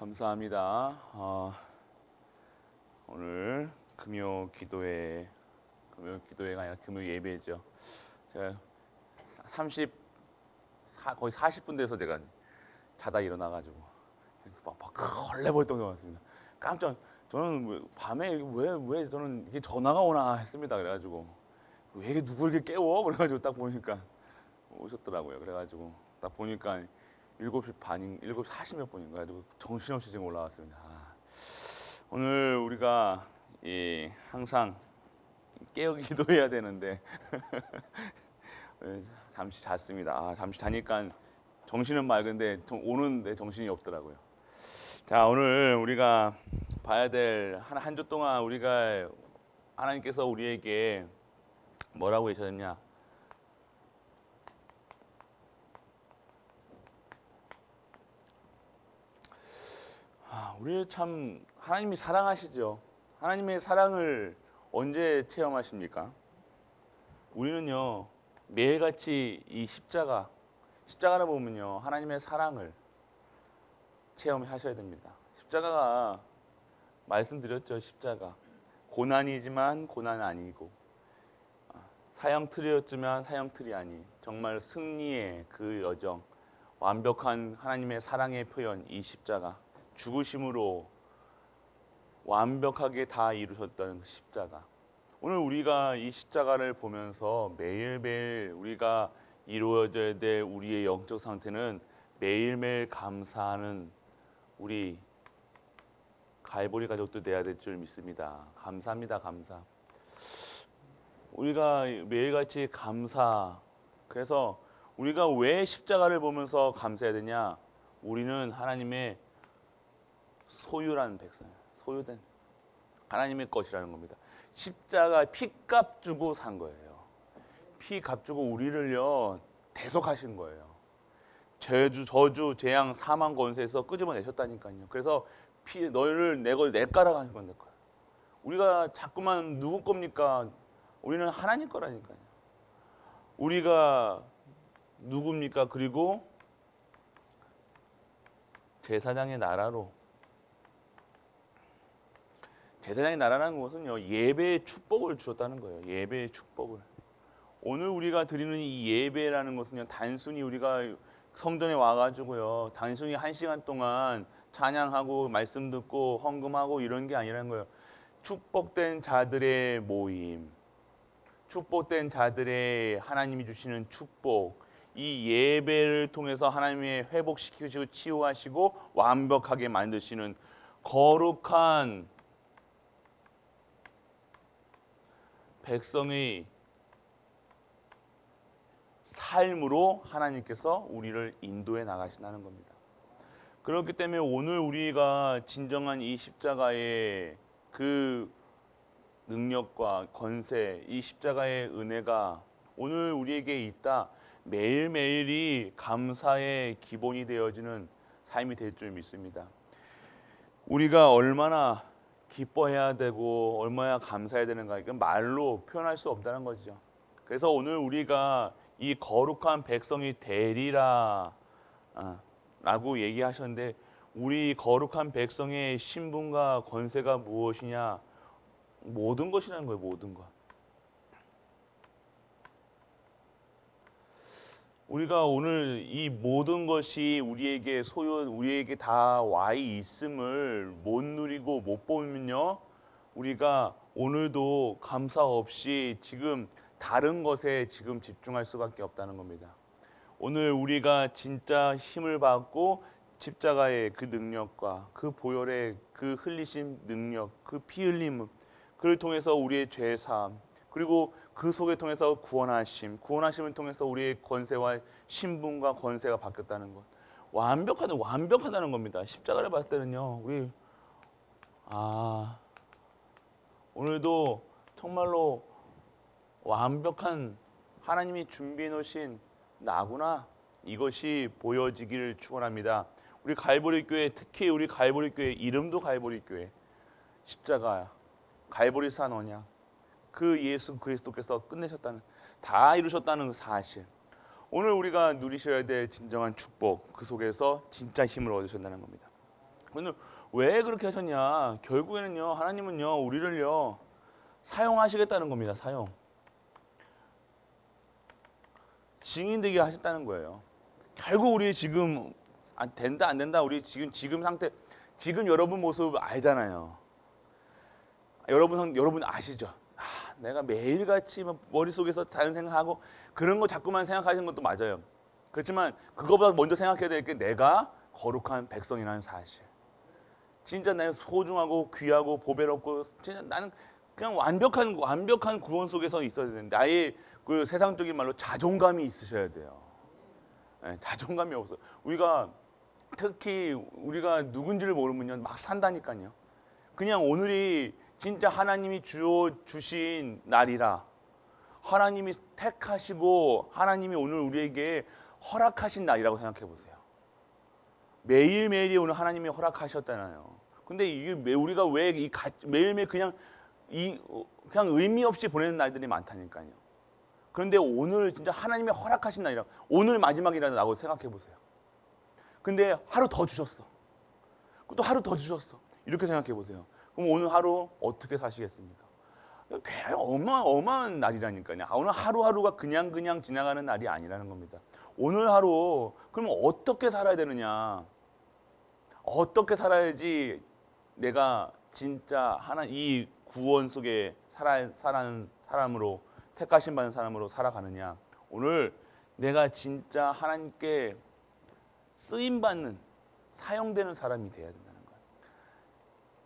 감사합니다. 오늘 금요 기도회가 아니라 금요 예배죠. 제가 거의 40분 돼서 제가 자다 일어나가지고 막 헐레벌떡 일어났습니다. 저는 밤에 왜 저는 이게 전화가 오나 했습니다. 그래가지고 왜 이게 누구 이렇게 깨워? 그래가지고 딱 보니까 오셨더라고요. 그래가지고 딱 보니까 7시 반인, 7시 40 몇 분인가 가지고 정신없이 지금 올라왔습니다. 오늘 우리가 항상 깨어 기도해야 되는데 잠시 잤습니다. 잠시 자니까 정신은 맑은데 오는데 정신이 없더라고요. 자, 오늘 우리가 봐야 될 한 주 동안 우리가 하나님께서 우리에게 뭐라고 하셨냐? 우리 참 하나님이 사랑하시죠. 하나님의 사랑을 언제 체험하십니까? 우리는요 매일같이 이 십자가를 보면요 하나님의 사랑을 체험하셔야 됩니다. 십자가가 말씀드렸죠. 십자가 고난이지만 고난 아니고 사형틀이었지만 사형틀이 아닌 정말 승리의 그 여정, 완벽한 하나님의 사랑의 표현, 이 십자가 죽으심으로 완벽하게 다 이루셨다는 십자가. 오늘 우리가 이 십자가를 보면서 매일매일 우리가 이루어져야 될 우리의 영적 상태는 매일매일 감사하는 우리 갈보리 가족도 돼야 될 줄 믿습니다. 감사합니다. 감사. 우리가 매일같이 감사. 그래서 우리가 왜 십자가를 보면서 감사해야 되냐? 우리는 하나님의 소유라는 백성, 소유된 하나님의 것이라는 겁니다. 십자가 피값 주고 산 거예요. 피값 주고 우리를요 대속하신 거예요. 저주, 재앙, 사망 권세에서 끄집어내셨다니까요. 그래서 너희를 내 까라 하신 건데 우리가 자꾸만 누구 겁니까? 우리는 하나님 거라니까요. 우리가 누굽니까? 그리고 제사장의 나라로. 제사장의 나라라는 것은요 예배의 축복을 주셨다는 거예요. 예배의 축복을. 오늘 우리가 드리는 이 예배라는 것은요 단순히 우리가 성전에 와가지고요 단순히 1시간 동안 찬양하고 말씀 듣고 헌금하고 이런 게 아니라는 거예요. 축복된 자들의 모임, 축복된 자들의 하나님이 주시는 축복, 이 예배를 통해서 하나님의 회복시키시고 치유하시고 완벽하게 만드시는 거룩한 백성의 삶으로 하나님께서 우리를 인도해 나가신다는 겁니다. 그렇기 때문에 오늘 우리가 진정한 이 십자가의 그 능력과 권세, 이 십자가의 은혜가 오늘 우리에게 있다. 매일매일이 감사의 기본이 되어지는 삶이 될 줄 믿습니다. 우리가 얼마나 기뻐해야 되고 얼마나 감사해야 되는가 이건 말로 표현할 수 없다는 거죠. 그래서 오늘 우리가 이 거룩한 백성이 되리라 라고 얘기하셨는데 우리 거룩한 백성의 신분과 권세가 무엇이냐? 모든 것이라는 거예요. 모든 것. 우리가 오늘 이 모든 것이 우리에게 우리에게 다 와 있음을 못 누리고 못 보면요 우리가 오늘도 감사 없이 지금 다른 것에 지금 집중할 수밖에 없다는 겁니다. 오늘 우리가 진짜 힘을 받고 십자가의 그 능력과 그 보혈의 그 흘리심 능력, 그 피 흘림, 그를 통해서 우리의 죄 사함, 그리고 그 속에 통해서 구원하심을 통해서 우리의 권세와 신분과 권세가 바뀌었다는 것. 완벽하다는 겁니다. 십자가를 봤을 때는요, 우리 오늘도 정말로 완벽한 하나님이 준비해 놓으신 나구나 이것이 보여지기를 축원합니다. 우리 갈보리 교회 특히 우리 갈보리 교회 이름도 갈보리 교회 십자가 갈보리산 언약 그 예수 그리스도께서 끝내셨다는 다 이루셨다는 사실. 오늘 우리가 누리셔야 될 진정한 축복 그 속에서 진짜 힘을 얻으신다는 겁니다. 근데 왜 그렇게 하셨냐? 결국에는요, 하나님은요, 우리를요, 사용하시겠다는 겁니다. 사용. 증인되게 하셨다는 거예요. 결국 우리 지금 된다 안 된다 우리 지금 상태 지금 여러분 모습 알잖아요. 여러분 아시죠? 내가 매일같이 머릿속에서 다른 생각하고 그런 거 자꾸만 생각하시는 것도 맞아요. 그렇지만 그거보다 먼저 생각해야 될 게 내가 거룩한 백성이라는 사실. 진짜 내가 소중하고 귀하고 보배롭고 진짜 나는 그냥 완벽한 구원 속에서 있어야 되는데 아예 그 세상적인 말로 자존감이 있으셔야 돼요. 네, 자존감이 없어. 특히 우리가 누군지를 모르면요 막 산다니까요. 그냥 오늘이 진짜 하나님이 주신 날이라 하나님이 택하시고 하나님이 오늘 우리에게 허락하신 날이라고 생각해 보세요. 매일매일이 오늘 하나님이 허락하셨잖아요. 근데 이게 우리가 왜 매일매일 그냥 의미 없이 보내는 날들이 많다니까요. 그런데 오늘 진짜 하나님이 허락하신 날이라 오늘 마지막이라고 생각해 보세요. 근데 하루 더 주셨어. 또 하루 더 주셨어. 이렇게 생각해 보세요. 그럼 오늘 하루 어떻게 사시겠습니까? 꽤 어마어마한 날이라니까요. 오늘 하루하루가 그냥 지나가는 날이 아니라는 겁니다. 오늘 하루 그럼 어떻게 살아야 되느냐? 어떻게 살아야지 내가 진짜 이 구원 속에 살아가는 사람으로 택하심 받은 사람으로 살아가느냐? 오늘 내가 진짜 하나님께 쓰임 받는 사용되는 사람이 돼야 된다는 거예요.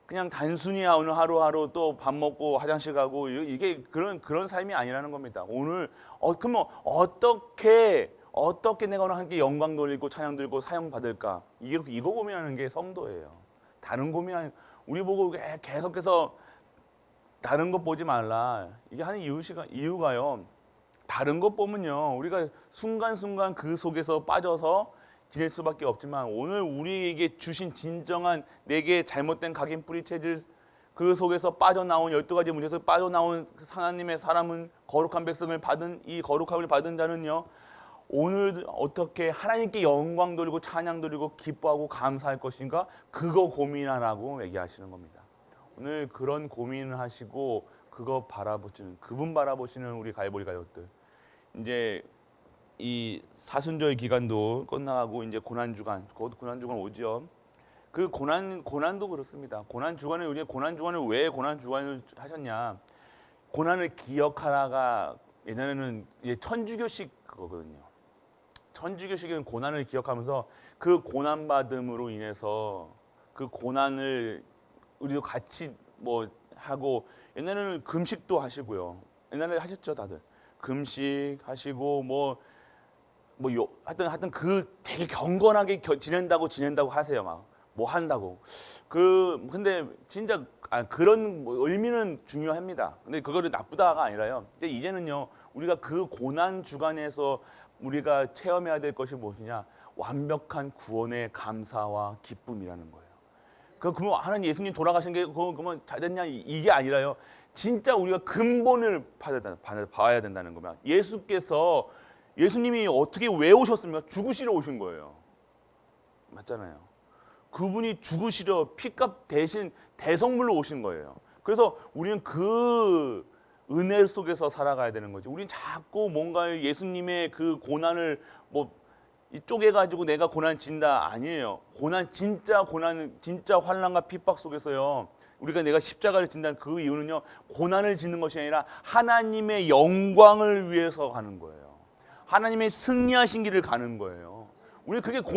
그냥 단순히 오늘 하루하루 또 밥 먹고 화장실 가고 이게 그런 삶이 아니라는 겁니다. 오늘 그럼 어떻게 내가 오늘 하나님께 영광 돌리고 찬양 돌리고 사용 받을까? 이거 고민하는 게 성도예요. 다른 고민 우리 보고 계속해서 다른 것 보지 말라. 이게 하는 이유가요. 다른 것 보면요. 우리가 순간순간 그 속에서 빠져서 지낼 수밖에 없지만 오늘 우리에게 주신 진정한 내게 잘못된 각인 뿌리 체질 그 속에서 빠져나온 12가지 문제에서 빠져나온 하나님의 사람은 거룩한 백성을 받은 이 거룩함을 받은 자는요. 오늘 어떻게 하나님께 영광 돌리고 찬양 돌리고 기뻐하고 감사할 것인가? 그거 고민하라고 얘기하시는 겁니다. 오늘 그런 고민을 하시고 그분 바라보시는 우리 가이보리 가족들 이제 이 사순절 기간도 끝나가고 이제 곧 고난 주간 오죠. 그 고난도 그렇습니다. 고난 주간을 왜 고난 주간을 하셨냐? 고난을 기억하라가 옛날에는 천주교식 그거거든요. 천주교식은 고난을 기억하면서 그 고난 받음으로 인해서 그 고난을 우리도 같이 하고 옛날에는 금식도 하시고요. 옛날에 하셨죠, 다들. 금식 하시고 하여튼 되게 경건하게 지낸다고 하세요. 한다고. 근데 진짜 그런 의미는 중요합니다. 근데 그거를 나쁘다가 아니라요. 근데 이제는요, 우리가 그 고난 주간에서 우리가 체험해야 될 것이 무엇이냐? 완벽한 구원의 감사와 기쁨이라는 거예요. 그러면 하나님 예수님 돌아가신 게 그러면 잘 됐냐? 이게 아니라요. 진짜 우리가 근본을 봐야 된다는 거면 예수님이 어떻게 왜 오셨습니까? 죽으시러 오신 거예요. 맞잖아요. 그분이 죽으시러 피값 대신 대성물로 오신 거예요. 그래서 우리는 그 은혜 속에서 살아가야 되는 거죠. 우리는 자꾸 뭔가 예수님의 그 고난을 쪼개가지고 내가 고난 진다 아니에요. 진짜 환난과 핍박 속에서요. 내가 십자가를 진다는 그 이유는요. 고난을 짓는 것이 아니라 하나님의 영광을 위해서 가는 거예요. 하나님의 승리하신 길을 가는 거예요. 우리 그러니까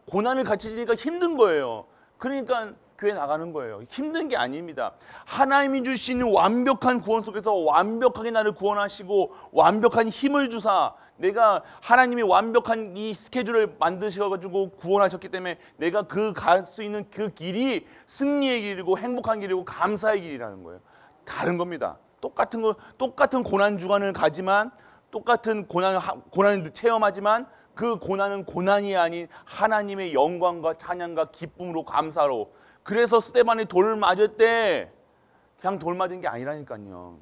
고난을 같이 지니까 힘든 거예요. 그러니까 교회 나가는 거예요. 힘든 게 아닙니다. 하나님이 주시는 완벽한 구원 속에서 완벽하게 나를 구원하시고 완벽한 힘을 주사 내가 하나님이 완벽한 이 스케줄을 만드셔가지고 구원하셨기 때문에 내가 갈 수 있는 그 길이 승리의 길이고 행복한 길이고 감사의 길이라는 거예요. 다른 겁니다. 똑같은 고난 주간을 가지만 똑같은 고난을 체험하지만 그 고난은 고난이 아닌 하나님의 영광과 찬양과 기쁨으로 감사로. 그래서 스데반이 돌을 맞을 때 그냥 돌 맞은 게 아니라니까요.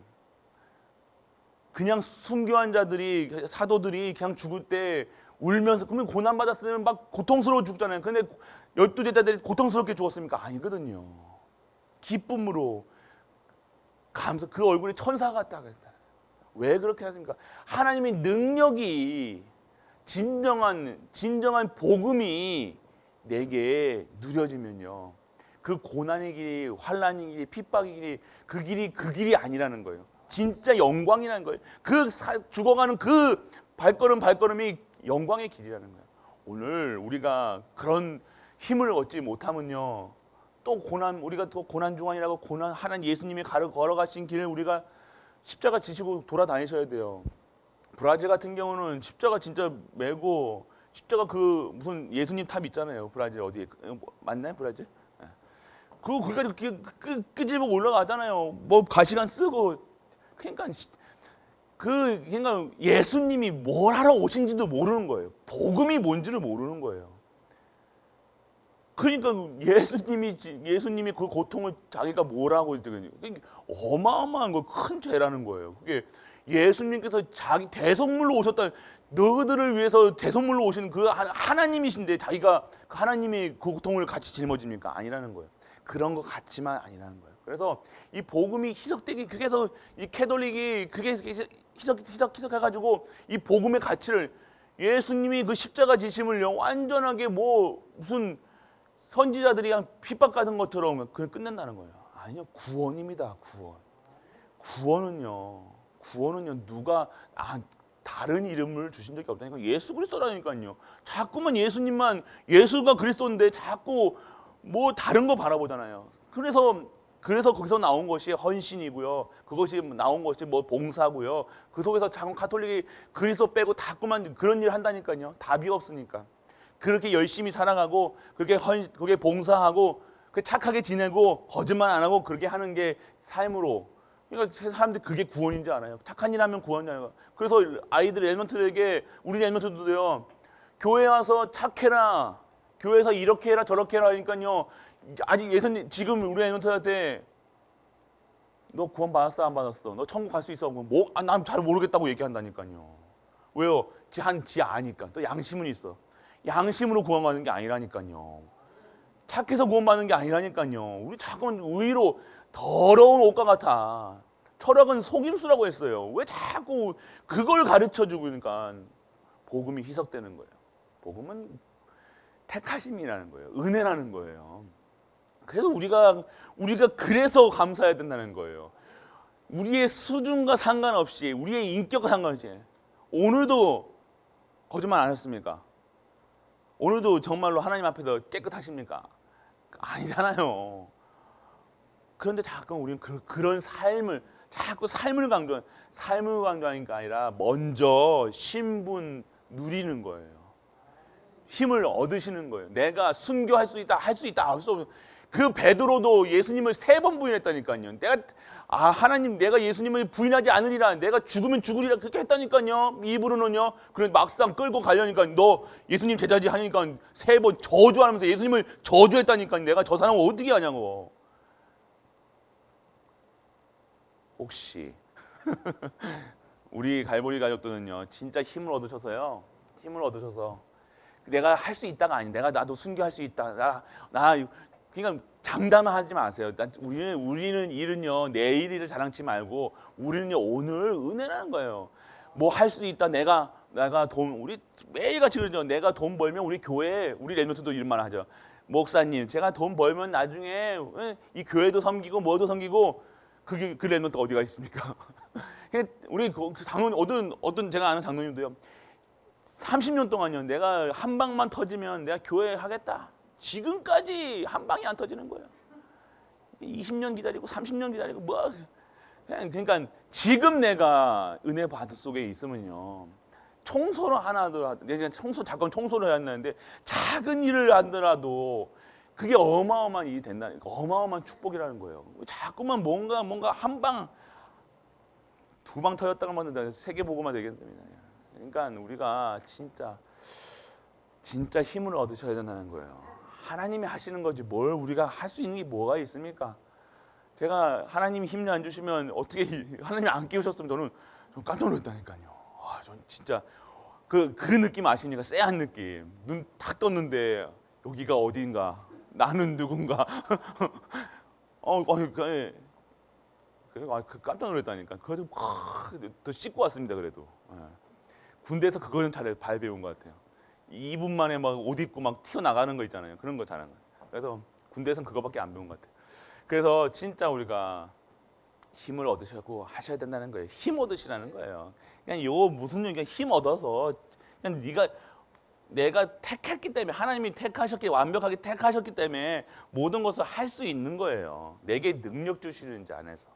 그냥 순교한 자들이 사도들이 그냥 죽을 때 울면서 그러면 고난 받았으면 막 고통스러워 죽잖아요. 근데 12 제자들이 고통스럽게 죽었습니까? 아니거든요. 기쁨으로 감사, 그 얼굴에 천사 같다 그랬다. 왜 그렇게 하십니까? 하나님의 능력이 진정한 복음이 내게 누려지면요, 그 고난의 길이, 환난의 길이, 핍박의 길이, 그 길이 아니라는 거예요. 진짜 영광이라는 거예요. 죽어가는 그 발걸음이 영광의 길이라는 거예요. 오늘 우리가 그런 힘을 얻지 못하면요, 우리가 또 고난 중환이라고 하나님 예수님이 걸어가신 길을 우리가 십자가 지시고 돌아다니셔야 돼요. 브라질 같은 경우는 십자가 진짜 메고, 십자가 그 무슨 예수님 탑 있잖아요. 브라질 어디에 맞나요, 브라질? 그거까지 끄집어 올라가잖아요. 뭐 가시관 쓰고. 그러니까 예수님이 뭘 하러 오신지도 모르는 거예요. 복음이 뭔지를 모르는 거예요. 그러니까 예수님이 그 고통을 자기가 뭐라고 어마어마한 거, 큰 죄라는 거예요. 그게 예수님께서 자기 대성물로 오셨다. 너희들을 위해서 대성물로 오시는 그 하나님이신데 자기가 그 하나님이 그 고통을 같이 짊어집니까? 아니라는 거예요. 그런 것 같지만 아니라는 거예요. 그래서 이 복음이 희석되기, 그래서 이 캐톨릭이 그게 희석해가지고 이 복음의 가치를, 예수님이 그 십자가 지심을요 완전하게 뭐 무슨 선지자들이 그냥 핍박받은 것처럼 그걸 끝낸다는 거예요. 아니요, 구원입니다. 구원은요 누가 다른 이름을 주신 적이 없다니까. 예수 그리스도라니까요. 자꾸만 예수가 그리스도인데 자꾸 뭐 다른 거 바라보잖아요. 그래서 거기서 나온 것이 헌신이고요. 그것이 나온 것이 뭐 봉사고요. 그 속에서 자꾸 가톨릭이 그리스도 빼고 자꾸만 그런 일을 한다니까요. 답이 없으니까. 그렇게 열심히 살아가고 그렇게 봉사하고 착하게 지내고 거짓말 안 하고 그렇게 하는 게 삶으로. 그러니까 사람들이 그게 구원인지 알아요. 착한 일 하면 구원이야. 그래서 아이들 랩런트들에게, 우리 랩런트들도요, 교회 와서 착해라, 교회에서 이렇게 해라 저렇게 해라 하니까요, 아직 예수님 지금 우리 랩런트한테 너 구원 받았어 안 받았어? 너 천국 갈 수 있어? 난 잘 모르겠다고 얘기한다니까요. 왜요? 지 아니까. 또 양심은 있어. 양심으로 구원받는 게 아니라니까요. 착해서 구원받는 게 아니라니까요. 우리 자꾸만 의로 더러운 옷과 같아. 철학은 속임수라고 했어요. 왜 자꾸 그걸 가르쳐주고, 그러니까 복음이 희석되는 거예요. 복음은 택하심이라는 거예요. 은혜라는 거예요. 그래서 우리가 그래서 감사해야 된다는 거예요. 우리의 수준과 상관없이, 우리의 인격과 상관없이. 오늘도 거짓말 안 했습니까? 오늘도 정말로 하나님 앞에서 깨끗하십니까? 아니잖아요. 그런데 자꾸 우리는 그런 자꾸 삶을 강조하니까 아니라 먼저 신분 누리는 거예요. 힘을 얻으시는 거예요. 내가 순교할 수 있다, 할 수 없는. 그 베드로도 예수님을 3번 부인했다니까요. 하나님, 내가 예수님을 부인하지 않으리라, 내가 죽으면 죽으리라, 그렇게 했다니까요. 입으로는요. 그래 막상 끌고 가려니까 너 예수님 제자지 하니까 3번 저주하면서 예수님을 저주했다니까. 내가 저 사람을 어떻게 하냐고. 혹시 우리 갈보리 가족들은요, 진짜 힘을 얻으셔서 내가 할 수 있다가 아니, 나도 순교할 수 있다. 그러니까 장담하지 마세요. 우리는 일은요, 내일 일을 자랑치 말고 우리는요, 오늘 은혜라는 거예요. 뭐 할 수 있다. 내가 우리 매일같이 그러죠. 내가 돈 벌면 우리 교회, 우리 랩런트도 이런 말 하죠. 목사님, 제가 돈 벌면 나중에 이 교회도 섬기고 뭐도 섬기고. 그 랩런트 어디가 있습니까? 우리 어떤 제가 아는 장로님도요, 30년 동안요, 내가 한 방만 터지면 내가 교회 하겠다. 지금까지 한 방이 안 터지는 거예요. 20년 기다리고 30년 기다리고 뭐. 그러니까 지금 내가 은혜 받을 속에 있으면요, 청소를 하나도, 내가 잠깐 청소를 해야 하는데 작은 일을 하더라도 그게 어마어마한 일이 된다니까. 어마어마한 축복이라는 거예요. 자꾸만 뭔가 한 방, 2방 터졌다가 맞는다. 3개 보고만 되겠습니다. 그러니까 우리가 진짜 힘을 얻으셔야 된다는 거예요. 하나님이 하시는 거지 뭘 우리가 할 수 있는 게 뭐가 있습니까? 제가 하나님이 힘을 안 주시면 어떻게, 하나님이 안 끼우셨으면 저는 깜짝 놀랐다니까요. 전 진짜 그 느낌 아십니까? 쎄한 느낌. 눈 탁 떴는데 여기가 어딘가? 나는 누군가? 그래, 깜짝 놀랐다니까. 그래도 더 씻고 왔습니다. 그래도 군대에서 그거는 잘 배운 것 같아요. 2분 만에 막 옷 입고 막 튀어나가는 거 있잖아요. 그런 거 잘하는 거예요. 그래서 군대에서는 그거밖에 안 배운 것 같아요. 그래서 진짜 우리가 힘을 얻으시고 하셔야 된다는 거예요. 힘 얻으시라는 거예요. 그냥 요 무슨 얘기야? 힘 얻어서 그냥 내가 택했기 때문에 하나님이 완벽하게 택하셨기 때문에 모든 것을 할 수 있는 거예요. 내게 능력 주시는 자 안에서.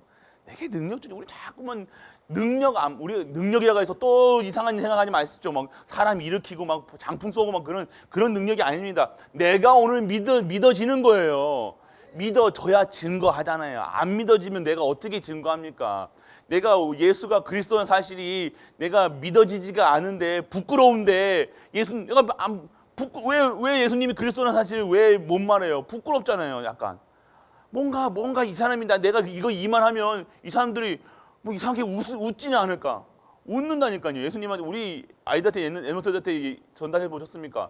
내게 능력 주시. 우리 자꾸만 우리 능력이라고 해서 또 이상한 생각하지 마시죠. 막 사람 일으키고 막 장풍 쏘고 막 그런 능력이 아닙니다. 내가 오늘 믿어지는 거예요. 믿어져야 증거하잖아요. 안 믿어지면 내가 어떻게 증거합니까? 내가 예수가 그리스도라는 사실이 내가 믿어지지가 않은데 부끄러운데 왜 예수님이 그리스도라는 사실을 왜 못 말해요? 부끄럽잖아요. 약간 뭔가 이 사람이 내가 이거 이만하면 이 사람들이 뭐 이상하게 웃지는 않을까? 웃는다니까요. 예수님한테 우리 아이들한테 애노트들한테 전달해 보셨습니까?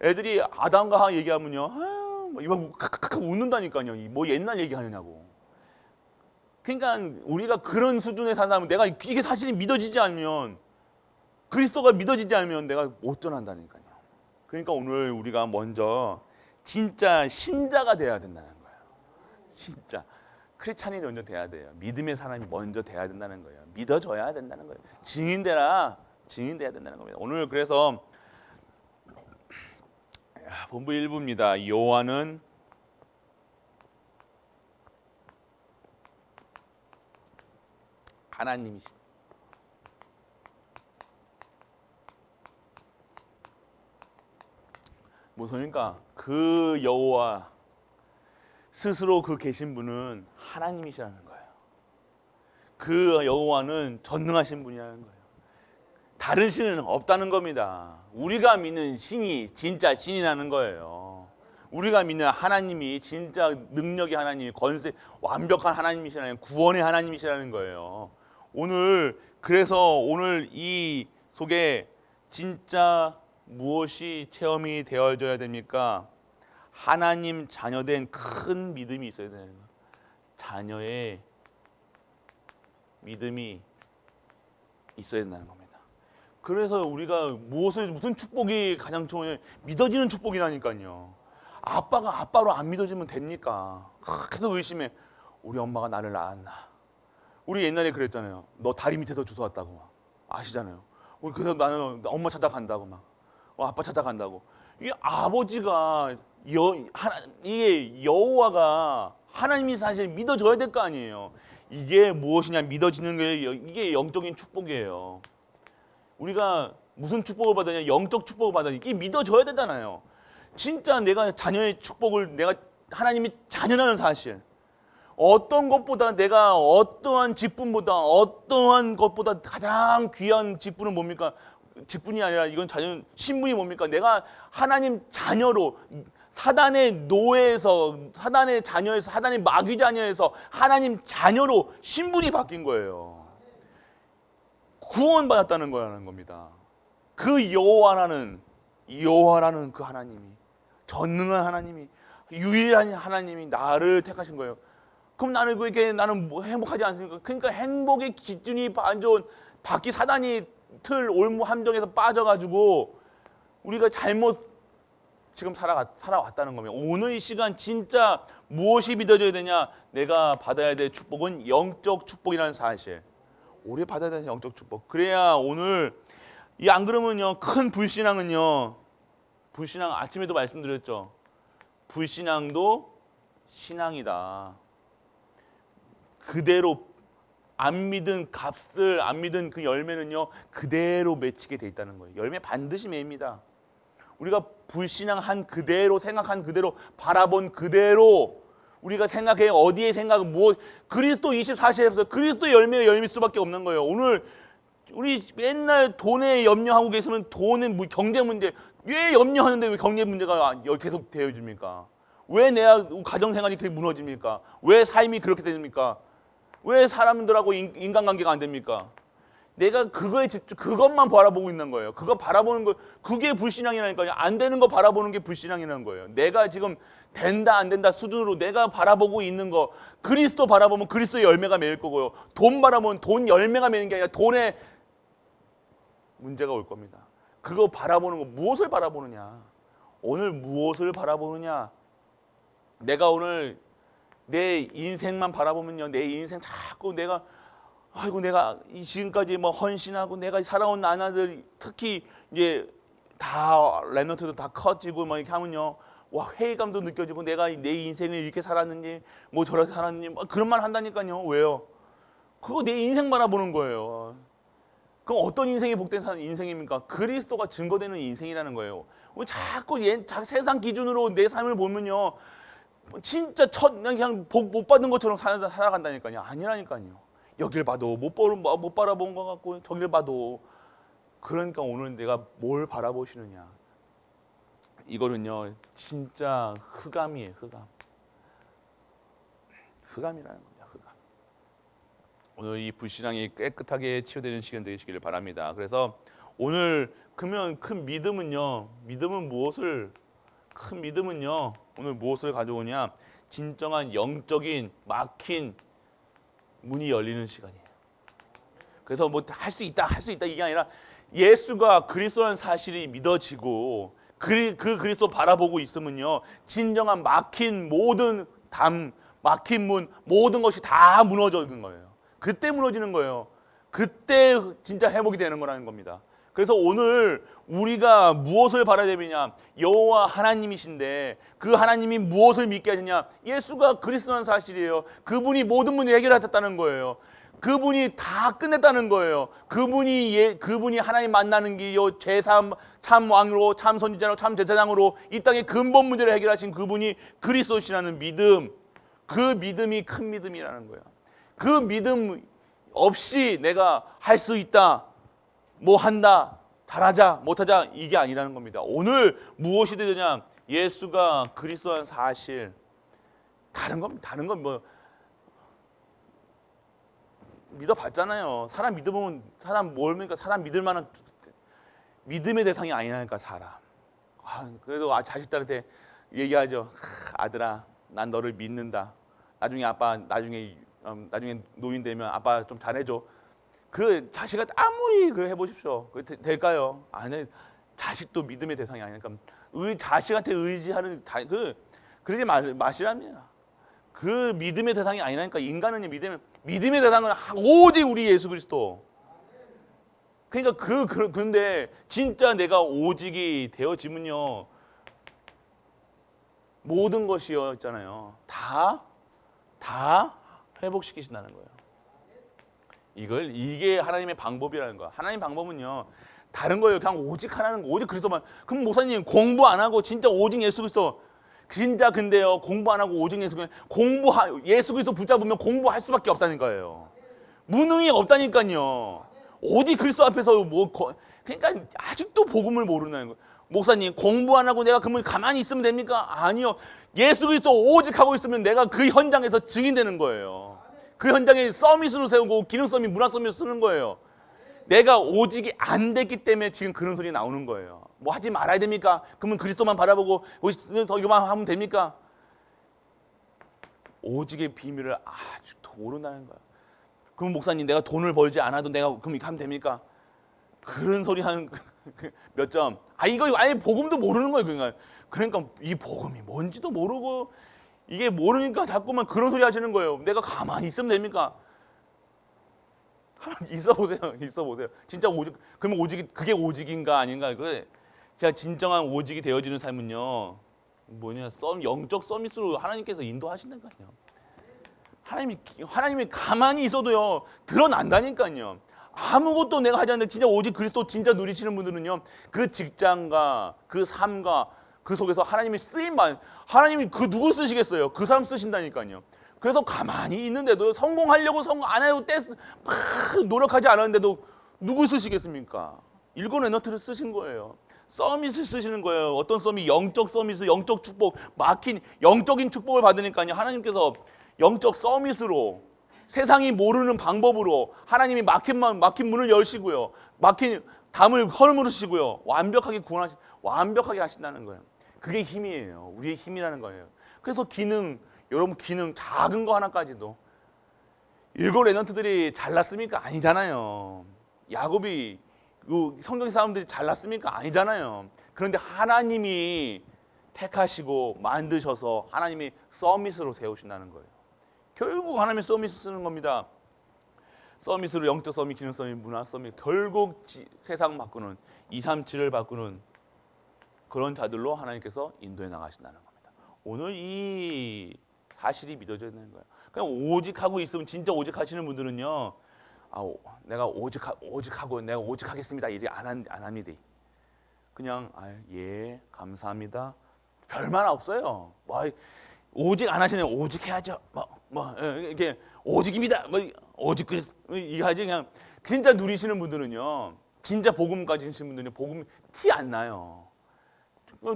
애들이 아담과 하와 얘기하면요. 이거 카카카 웃는다니까요. 뭐 옛날 얘기하느냐고. 그러니까 우리가 그런 수준에 산다면 내가 이게 사실이 믿어지지 않으면 그리스도가 믿어지지 않으면 내가 못 전한다니까요. 그러니까 오늘 우리가 먼저 진짜 신자가 돼야 된다는 거예요. 진짜 크리스찬이 먼저 돼야 돼요. 믿음의 사람이 먼저 돼야 된다는 거예요. 믿어져야 된다는 거예요. 증인돼야 된다는 겁니다. 오늘 그래서 본부 1부입니다. 요한은 하나님이십니다. 무슨 소리입니까? 그 여호와 스스로 그 계신 분은 하나님이시라는 거예요. 그 여호와는 전능하신 분이라는 거예요. 다른 신은 없다는 겁니다. 우리가 믿는 신이 진짜 신이라는 거예요. 우리가 믿는 하나님이 진짜 능력의 하나님, 완벽한 하나님이시라는 구원의 하나님이시라는 거예요. 그래서 오늘 이 속에 진짜 무엇이 체험이 되어져야 됩니까? 하나님 자녀된 큰 믿음이 있어야 되는 거예요. 자녀의 믿음이 있어야 된다는 겁니다. 그래서 우리가 무슨 축복이 가장 좋아요? 믿어지는 축복이라니까요. 아빠가 아빠로 안 믿어지면 됩니까? 계속 의심해. 우리 엄마가 나를 낳았나? 우리 옛날에 그랬잖아요. 너 다리 밑에서 주워왔다고 막 아시잖아요. 그래서 나는 엄마 찾아간다고 막 아빠 찾아간다고. 이 아버지가 이게 여호와가 하나님이 사실 믿어줘야 될 거 아니에요. 이게 무엇이냐? 믿어지는 게 이게 영적인 축복이에요. 우리가 무슨 축복을 받느냐? 영적 축복을 받느냐? 이게 믿어줘야 되잖아요. 진짜 내가 자녀의 축복을 내가 하나님이 자녀라는 사실. 어떤 것보다 내가 어떠한 직분보다 어떠한 것보다 가장 귀한 직분은 뭡니까? 직분이 아니라 이건 신분이 뭡니까? 내가 하나님 자녀로 사단의 노예에서 사단의 자녀에서 사단의 마귀 자녀에서 하나님 자녀로 신분이 바뀐 거예요. 구원받았다는 거라는 겁니다. 그 여호와라는 그 하나님이 전능한 하나님이 유일한 하나님이 나를 택하신 거예요. 그럼 나는 나는 행복하지 않습니까? 그러니까 행복의 기준이 바퀴 사단이 틀 올무 함정에서 빠져가지고 우리가 잘못 지금 살아왔다는 겁니다. 오늘 이 시간 진짜 무엇이 믿어져야 되냐? 내가 받아야 될 축복은 영적 축복이라는 사실. 오래 받아야 되는 영적 축복. 그래야 오늘 안 그러면요 큰 불신앙은요. 불신앙 아침에도 말씀드렸죠. 불신앙도 신앙이다. 그대로 안 믿은 값을 안 믿은 그 열매는요 그대로 맺히게 돼 있다는 거예요. 열매 반드시 맺습니다. 우리가 불신앙한 그대로 생각한 그대로 바라본 그대로 우리가 생각해 어디에 생각은 그리스도 24시에서 그리스도 열매일 수밖에 없는 거예요. 오늘 우리 맨날 돈에 염려하고 계시면 돈은 경제 문제 왜 염려하는데 왜 경제 문제가 계속 되어집니까? 왜 내 가정생활이 그렇게 무너집니까? 왜 삶이 그렇게 됩니까? 왜 사람들하고 인간관계가 안 됩니까? 내가 그거에 집중, 그것만 바라보고 있는 거예요. 그거 바라보는 거, 그게 불신앙이라니까요. 안 되는 거 바라보는 게 불신앙이라는 거예요. 내가 지금 된다 안 된다 수준으로 내가 바라보고 있는 거, 그리스도 바라보면 그리스도의 열매가 맺을 거고요. 돈 바라보면 돈 열매가 맺는 게 아니라 돈에 문제가 올 겁니다. 그거 바라보는 거, 무엇을 바라보느냐? 오늘 무엇을 바라보느냐? 내가 오늘 내 인생만 바라보면요, 내 인생 자꾸 내가 아이고 내가 지금까지 뭐 헌신하고 내가 살아온 나날들, 특히 이제 다 랩런트도 다 커지고 뭐 이렇게 하면요, 와 회의감도 느껴지고 내가 내 인생을 이렇게 살았는지 뭐 저렇게 살았는지 뭐 그런 말 한다니까요. 왜요? 그거 내 인생 바라보는 거예요. 그럼 어떤 인생이 복된 인생입니까? 그리스도가 증거되는 인생이라는 거예요. 왜 자꾸 세상 기준으로 내 삶을 보면요, 진짜 그냥 복 못 받은 것처럼 살아간다니까요. 아니라니까요. 여길 봐도 못 바라본 것 같고 저길 봐도. 그러니까 오늘 내가 뭘 바라보시느냐. 이거는요 진짜 흑암이에요. 흑암이라는 겁니다. 흑암. 오늘 이 불신앙이 깨끗하게 치유되는 시간 되시기를 바랍니다. 그래서 오늘 그러면 큰 믿음은요, 큰 믿음은요 오늘 무엇을 가져오냐, 진정한 영적인 막힌 문이 열리는 시간이에요. 그래서 뭐 할 수 있다 이게 아니라 예수가 그리스도라는 사실이 믿어지고 그 그리스도 바라보고 있으면요, 진정한 막힌 모든 막힌 문, 모든 것이 다 무너지는 거예요. 그때 무너지는 거예요. 그때 진짜 회복이 되는 거라는 겁니다. 그래서 오늘 우리가 무엇을 바라야 되느냐, 여호와 하나님이신데 그 하나님이 무엇을 믿게 하느냐, 예수가 그리스도라는 사실이에요. 그분이 모든 문제 해결하셨다는 거예요. 그분이 다 끝냈다는 거예요. 그분이 하나님 만나는 길이요, 참 왕으로, 참 선지자로, 참 제사장으로 이 땅의 근본 문제를 해결하신 그분이 그리스도시라는 믿음, 그 믿음이 큰 믿음이라는 거예요. 그 믿음 없이 내가 할 수 있다, 뭐 한다, 잘하자, 못하자, 이게 아니라는 겁니다. 오늘 무엇이 되느냐, 예수가 그리스도라는 사실, 다른 건 뭐 믿어봤잖아요. 사람 믿어보면 사람 뭘입니까? 사람 믿을 만한 믿음의 대상이 아니라니까 사람. 그래도 자식들한테 얘기하죠. 아들아, 난 너를 믿는다. 나중에 아빠 나중에 노인 되면 아빠 좀 잘해줘. 그 자식한테 아무리 그 해보십시오. 그 될까요? 아니, 자식도 믿음의 대상이 아니니까 자식한테 의지하는 그러지 마시랍니다. 그 믿음의 대상이 아니라니까. 인간은 믿음의 대상은 오직 우리 예수 그리스도. 그러니까 근데 진짜 내가 오직이 되어지면요, 모든 것이었잖아요. 다 회복시키신다는 거예요. 이게 하나님의 방법이라는 거야. 하나님 방법은요, 다른 거예요. 그냥 오직 하나는 거, 오직 그리스도만. 그럼 목사님 공부 안 하고 진짜 오직 예수 그리스도, 진짜 근데요 공부 안 하고 오직 예수 그리스도, 예수 그리스도 붙잡으면 공부할 수밖에 없다는 거예요. 무능이 없다니까요. 오직 그리스도 앞에서 그러니까 아직도 복음을 모르는 거예요. 목사님 공부 안 하고 내가 그러면 가만히 있으면 됩니까? 아니요. 예수 그리스도 오직 하고 있으면 내가 그 현장에서 증인되는 거예요. 그 현장에 서밋으로 세우고 기능 서밋, 문화 서밋을 쓰는 거예요. 내가 오직이 안 됐기 때문에 지금 그런 소리 나오는 거예요. 뭐 하지 말아야 됩니까? 그러면 그리스도만 바라보고 이거만 하면 됩니까? 오직의 비밀을 아직도 모른다는 거야. 그럼 목사님 내가 돈을 벌지 않아도 내가 그럼 이렇게 하면 됩니까? 그런 소리 하는 몇 점? 이거 아예 복음도 모르는 거예요. 그러니까 이 복음이 뭔지도 모르고 이게 모르니까 자꾸만 그런 소리 하시는 거예요. 내가 가만히 있으면 됩니까? 있어 보세요. 진짜 오직, 그러면 그게 오직인가 아닌가? 제가 진정한 오직이 되어지는 삶은요, 영적 서밋으로 하나님께서 인도하신다니까요. 하나님이 가만히 있어도요, 드러난다니까요. 아무것도 내가 하지 않는데 진짜 오직 그리스도 진짜 누리시는 분들은요, 그 직장과 그 삶과 그 속에서 하나님이 하나님이 그 누구 쓰시겠어요? 그 사람 쓰신다니까요. 그래서 가만히 있는데도 성공하려고 성공 안 하고 막 노력하지 않았는데도 누구 쓰시겠습니까? 일곱 레너트를 쓰신 거예요. 서밋을 쓰시는 거예요. 어떤 서밋? 영적 서밋을, 영적 축복, 막힌 영적인 축복을 받으니까요. 하나님께서 영적 서밋으로 세상이 모르는 방법으로 하나님이 막힌 문을 여시고요. 막힌 담을 허물으시고요. 완벽하게 하신다는 거예요. 그게 힘이에요. 우리의 힘이라는 거예요. 그래서 여러분 기능 작은 거 하나까지도 일곱 랩런트들이 잘났습니까? 아니잖아요. 야곱이 성경 사람들이 잘났습니까? 아니잖아요. 그런데 하나님이 택하시고 만드셔서 하나님이 서밋으로 세우신다는 거예요. 결국 하나님이 서밋을 쓰는 겁니다. 서밋으로 영적 서밋, 기능 서밋, 문화 서밋, 결국 세상 바꾸는 237을 바꾸는 그런 자들로 하나님께서 인도해 나가신다는 겁니다. 오늘 이 사실이 믿어져야 되는 거예요. 그냥 오직 하고 있으면 진짜 오직 하시는 분들은요, 내가 오직 하겠습니다. 이래 안 합니다. 그냥 예 감사합니다. 별말 없어요. 오직 안 하시네요. 오직 해야죠. 이렇게 오직입니다. 오직 이거 하지. 그냥 진짜 누리시는 분들은요, 진짜 복음 가지신 분들은 복음 티 안 나요.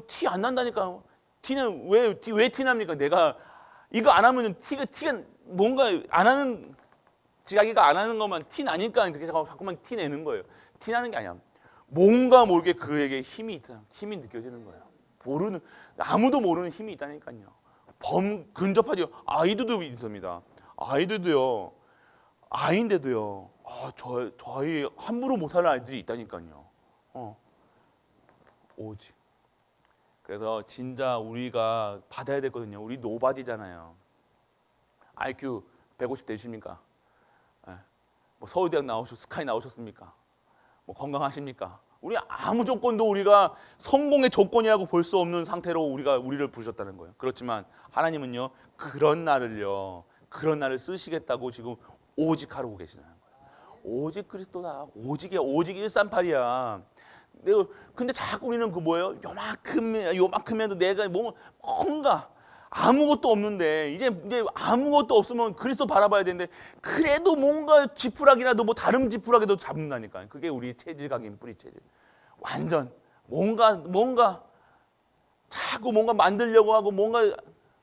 티 안 난다니까. 티는 왜 티 납니까? 내가 이거 안 하면 티가 뭔가 안 하는 자기가 안 하는 것만 티 나니까 그렇게 자꾸만 티 내는 거예요. 티 나는 게 아니야. 뭔가 모르게 그에게 힘이 느껴지는 거예요. 아무도 모르는 힘이 있다니까요. 근접하죠. 아이들도 있습니다. 아이들도요. 아이인데도요. 저 아이 함부로 못하는 아이들이 있다니까요. 오직. 그래서 진짜 우리가 받아야 되거든요. 우리 노바디잖아요. IQ 150 되십니까? 뭐 서울대학 스카이 나오셨습니까? 뭐 건강하십니까? 우리 아무 조건도 우리가 성공의 조건이라고 볼 수 없는 상태로 우리를 부르셨다는 거예요. 그렇지만 하나님은요, 그런 나를 쓰시겠다고 지금 오직 하고 계시는 거예요. 오직 그리스도다. 오직 138이야. 근데 자꾸 우리는 뭐예요? 요만큼에도 내가 뭔가 아무것도 없는데 이제 아무것도 없으면 그리스도 바라봐야 되는데 그래도 뭔가 지푸라기라도 뭐 다른 지푸라기도 잡는다니까. 그게 우리 체질각인 뿌리 체질. 완전 뭔가 자꾸 뭔가 만들려고 하고 뭔가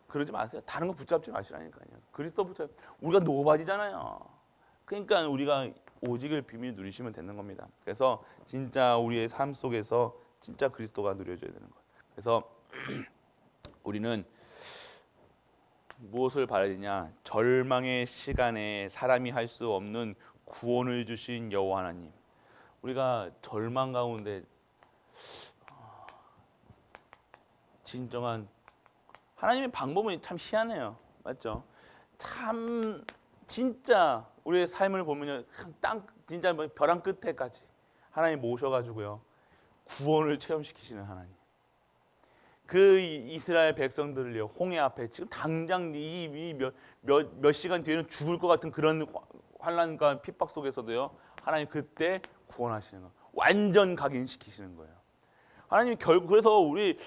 그러지 마세요. 다른 거 붙잡지 마시라니까요. 그리스도 우리가 노바디잖아요. 그러니까 우리가 오직을 비밀 누리시면 되는 겁니다. 그래서 진짜 우리의 삶 속에서 진짜 그리스도가 누려져야 되는 거예요. 그래서 우리는 무엇을 바라야 되냐? 절망의 시간에 사람이 할 수 없는 구원을 주신 여호와 하나님. 우리가 절망 가운데 진정한 하나님의 방법은 참 희한해요. 맞죠? 참 진짜 우리의 삶을 보면요, 진짜 벼랑 끝에까지 하나님 모셔가지고요 구원을 체험시키시는 하나님. 그 이스라엘 백성들을요 홍해 앞에 지금 당장 몇 시간 뒤에는 죽을 것 같은 그런 환난과 핍박 속에서도요 하나님 그때 구원하시는 거, 완전 각인시키시는 거예요. 하나님 그래서 우리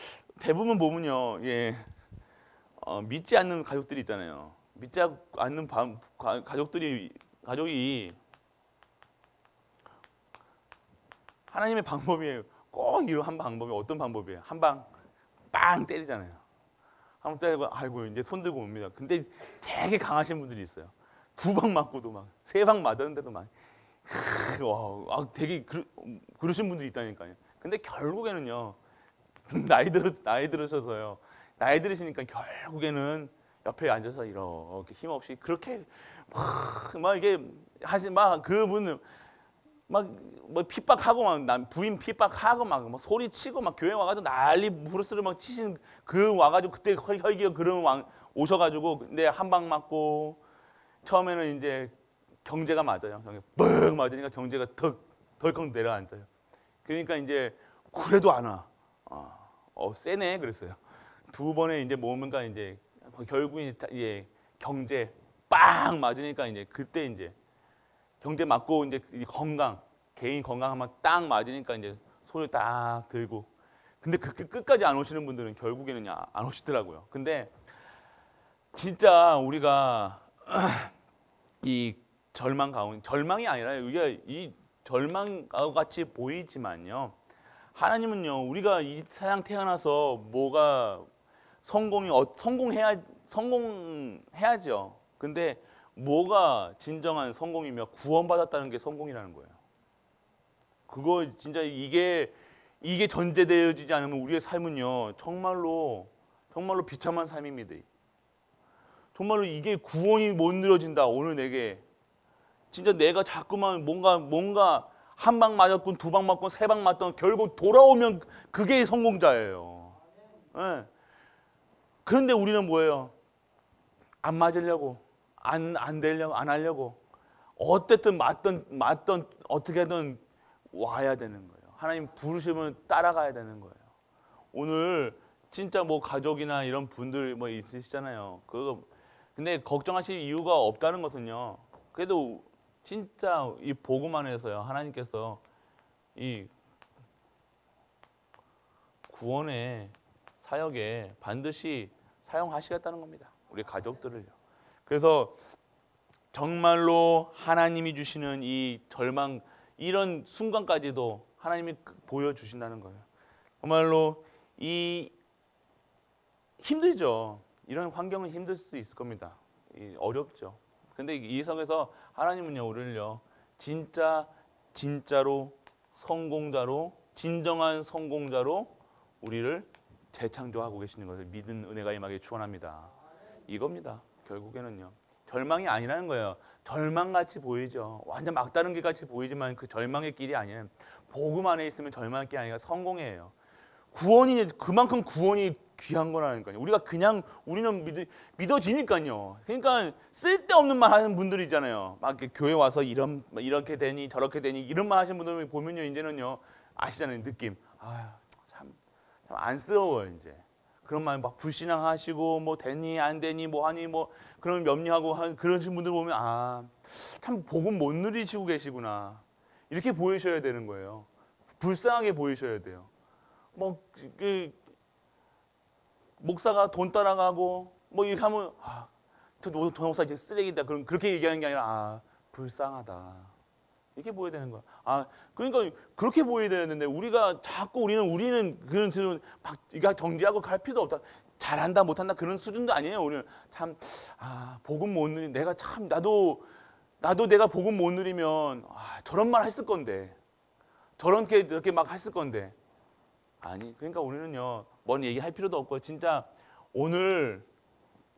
대부분 보면요, 믿지 않는 가족들이 있잖아요. 믿지 않는 가족이 하나님의 방법이에요. 꼭 이런 한 방법이 어떤 방법이에요? 한 방 빵 때리잖아요. 한 방 때리고 아이고 이제 손 들고 옵니다. 근데 되게 강하신 분들이 있어요. 2방 맞고도 막 3방 맞았는데도 막 되게 그러신 분들이 있다니까요. 근데 결국에는요 나이 들으셔서요. 나이 들으시니까 결국에는 옆에 앉아서 이렇게 힘없이 그렇게 막 이게 그분은 핍박하고 부인 핍박하고 막 소리치고 막 교회 와가지고 난리 브루스를 막 치신 와가지고 그때 혈기가 그런 오셔가지고 근데 한 방 맞고 처음에는 이제 경제가 맞아요. 뻥 맞으니까 경제가 덜컥 내려앉아요. 그러니까 이제 그래도 안 와. 세네 그랬어요. 2번에 이제 모으니까 이제 결국 이제 경제 빵 맞으니까 이제 그때 이제 경제 맞고 이제 개인 건강 한번 딱 맞으니까 이제 손을 딱 들고. 근데 끝까지 안 오시는 분들은 결국에는 안 오시더라고요. 근데 진짜 우리가 이 절망이 아니라 이게 이 절망과 같이 보이지만요. 하나님은요, 우리가 이 세상 태어나서 성공해야죠. 근데 뭐가 진정한 성공이며 구원받았다는 게 성공이라는 거예요. 그거 진짜 이게 전제되어지지 않으면 우리의 삶은요 정말로 비참한 삶입니다. 정말로 이게 구원이 못 이루어진다. 오늘 내게 진짜 내가 자꾸만 뭔가 한 방 맞았군, 두 방 맞군, 세 방 맞던 결국 돌아오면 그게 성공자예요. 예. 그런데 우리는 뭐예요? 안 맞으려고, 안 되려고, 안 하려고. 어쨌든 맞던 어떻게든 와야 되는 거예요. 하나님 부르시면 따라가야 되는 거예요. 오늘 진짜 뭐 가족이나 이런 분들 뭐 있으시잖아요. 근데 걱정하실 이유가 없다는 것은요. 그래도 진짜 이 복음 안에서요. 하나님께서 이 구원의 사역에 반드시 사용하시겠다는 겁니다. 우리 가족들을요. 그래서 정말로 하나님이 주시는 이 절망 이런 순간까지도 하나님이 보여주신다는 거예요. 정말로 이 힘들죠. 이런 환경은 힘들 수도 있을 겁니다. 어렵죠. 근데 이 성에서 하나님은요 우리를요 진짜로 성공자로 진정한 성공자로 우리를 재창조하고 계시는 것을 믿은 은혜가 임하게 축원합니다. 이겁니다. 결국에는요. 절망이 아니라는 거예요. 절망같이 보이죠. 완전 막다른 길 같이 보이지만 그 절망의 길이 아니에요. 복음 안에 있으면 절망의 길이 아니라 성공이에요. 그만큼 구원이 귀한 거라니까요. 우리는 믿어지니까요. 그러니까 쓸데없는 말 하는 분들이 있잖아요. 막 교회 와서 이렇게 되니 저렇게 되니 이런 말 하시는 분들 보면요. 이제는요. 아시잖아요. 느낌. 참 안쓰러워요, 이제. 그런 말 막 불신앙하시고 뭐 되니 안 되니 뭐 하니 뭐 그런 염려하고 그러신 분들 보면 참 복음 못 누리시고 계시구나. 이렇게 보이셔야 되는 거예요. 불쌍하게 보이셔야 돼요. 그 목사가 돈 따라가고 뭐 이렇게 하면 저 목사 이제 쓰레기다. 그렇게 얘기하는 게 아니라 불쌍하다. 이렇게 보여야 되는 거야. 그러니까 그렇게 보여야 되는데 우리는 그런 수준 막 이거 정지하고 갈 필요도 없다. 잘한다 못한다 그런 수준도 아니에요. 우리는 참 복음 못 누리 내가 참 나도 내가 복음 못 누리면 저런 말 했을 건데 저렇게 이렇게 막 했을 건데 그러니까 우리는요 뭔 얘기할 필요도 없고 진짜 오늘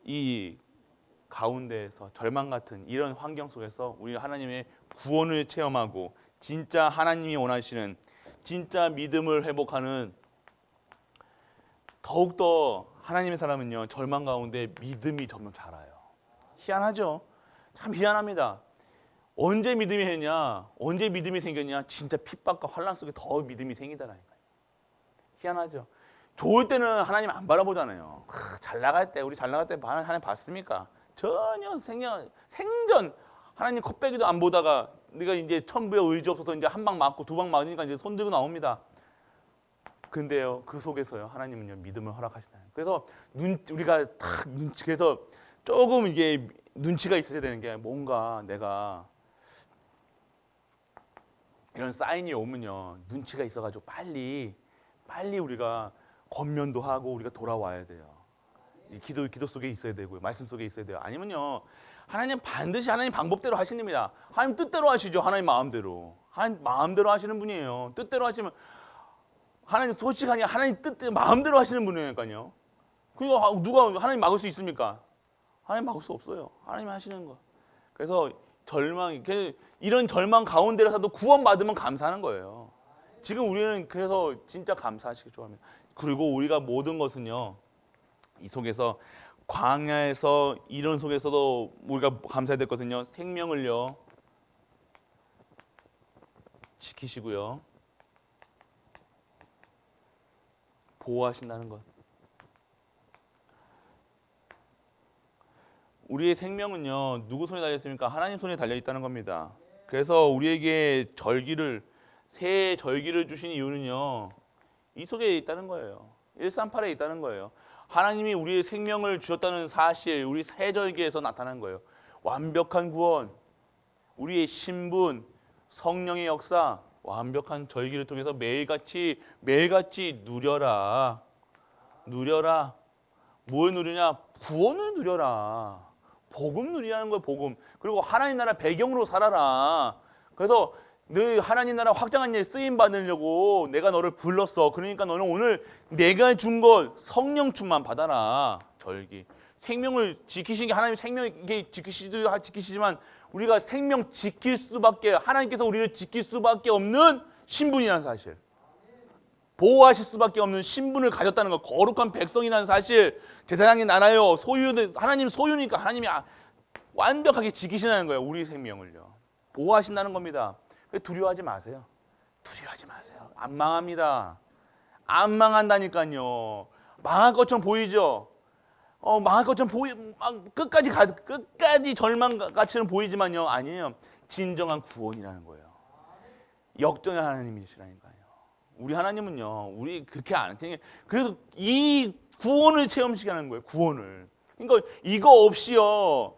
이 가운데에서 절망 같은 이런 환경 속에서 우리 하나님의 구원을 체험하고 진짜 하나님이 원하시는 진짜 믿음을 회복하는 더욱더 하나님의 사람은요 절망 가운데 믿음이 점점 자라요. 희한하죠? 참 희한합니다. 언제 믿음이 했냐? 언제 믿음이 생겼냐? 진짜 핍박과 환란 속에 더 믿음이 생기더라니까요. 희한하죠? 좋을 때는 하나님 안 바라보잖아요. 잘 나갈 때 우리 잘 나갈 때 하나님 봤습니까? 전혀 생전 하나님 컵배기도 안 보다가 네가 이제 천부의 의지 없어서 이제 한 방 맞고 두 방 맞으니까 이제 손 들고 나옵니다. 근데요 그 속에서요 하나님은요 믿음을 허락하시나요? 그래서 그래서 조금 이게 눈치가 있어야 되는 게 뭔가 내가 이런 사인이 오면요 눈치가 있어가지고 빨리 우리가 권면도 하고 우리가 돌아와야 돼요. 기도 속에 있어야 되고요. 말씀 속에 있어야 돼요. 아니면요. 하나님 반드시 하나님 방법대로 하십니다. 하나님 뜻대로 하시죠. 하나님 마음대로. 하나님 마음대로 하시는 분이에요. 뜻대로 하시면 하나님 솔직하니 하나님 뜻대로 마음대로 하시는 분이니까요. 그러니까 누가 하나님 막을 수 있습니까? 하나님 막을 수 없어요. 하나님 하시는 거. 그래서 이런 절망 가운데라도 구원받으면 감사하는 거예요. 지금 우리는 그래서 진짜 감사하시기 좋아합니다. 그리고 우리가 모든 것은요. 이 속에서 광야에서 이런 속에서도 우리가 감사해야 될 것은요. 생명을요. 지키시고요. 보호하신다는 것. 우리의 생명은요. 누구 손에 달려 있습니까? 하나님 손에 달려 있다는 겁니다. 그래서 우리에게 새 절기를 주신 이유는요. 이 속에 있다는 거예요. 138에 있다는 거예요. 하나님이 우리의 생명을 주셨다는 사실, 우리 새 절기에서 나타난 거예요. 완벽한 구원, 우리의 신분, 성령의 역사, 완벽한 절기를 통해서 매일같이 누려라. 뭘 누리냐? 구원을 누려라. 복음 누리라는 거예요. 복음. 그리고 하나님 나라 배경으로 살아라. 그래서 너 하나님 나라 확장한 일 쓰임 받으려고 내가 너를 불렀어. 그러니까 너는 오늘 내가 준 거 성령 충만 받아라. 절기. 생명을 지키신 게 하나님 생명 이게 지키시지만 우리가 생명 지킬 수밖에 하나님께서 우리를 지킬 수밖에 없는 신분이라는 사실. 보호하실 수밖에 없는 신분을 가졌다는 것, 거룩한 백성이라는 사실, 제사장의 나라요, 하나님 소유니까 하나님이 완벽하게 지키시는 거예요. 우리 생명을요. 보호하신다는 겁니다. 두려워하지 마세요. 두려워하지 마세요. 안 망합니다. 안 망한다니까요. 망할 것처럼 보이죠? 망할 것처럼 끝까지 절망같이는 보이지만요. 아니에요. 진정한 구원이라는 거예요. 역정의 하나님이시라니까요. 우리 하나님은요, 우리 그렇게 안 해. 그래서 이 구원을 체험시키게 하는 거예요, 구원을. 그러니까 이거 없이요,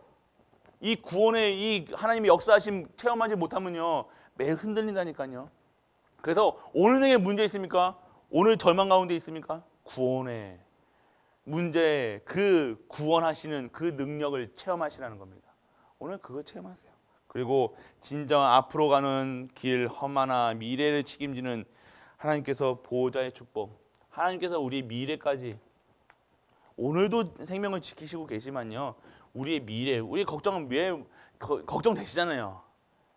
이 구원의 이 하나님의 역사하심 체험하지 못하면요, 매일 흔들린다니까요. 그래서 오늘 내게 문제 있습니까? 오늘 절망 가운데 있습니까? 구원의 문제, 그 구원하시는 그 능력을 체험하시라는 겁니다. 오늘 그거 체험하세요. 그리고 진정 앞으로 가는 길 험하나 미래를 책임지는 하나님께서 보호자의 축복, 하나님께서 우리 미래까지 오늘도 생명을 지키시고 계시만요. 우리의 미래, 우리 걱정은 왜 걱정되시잖아요.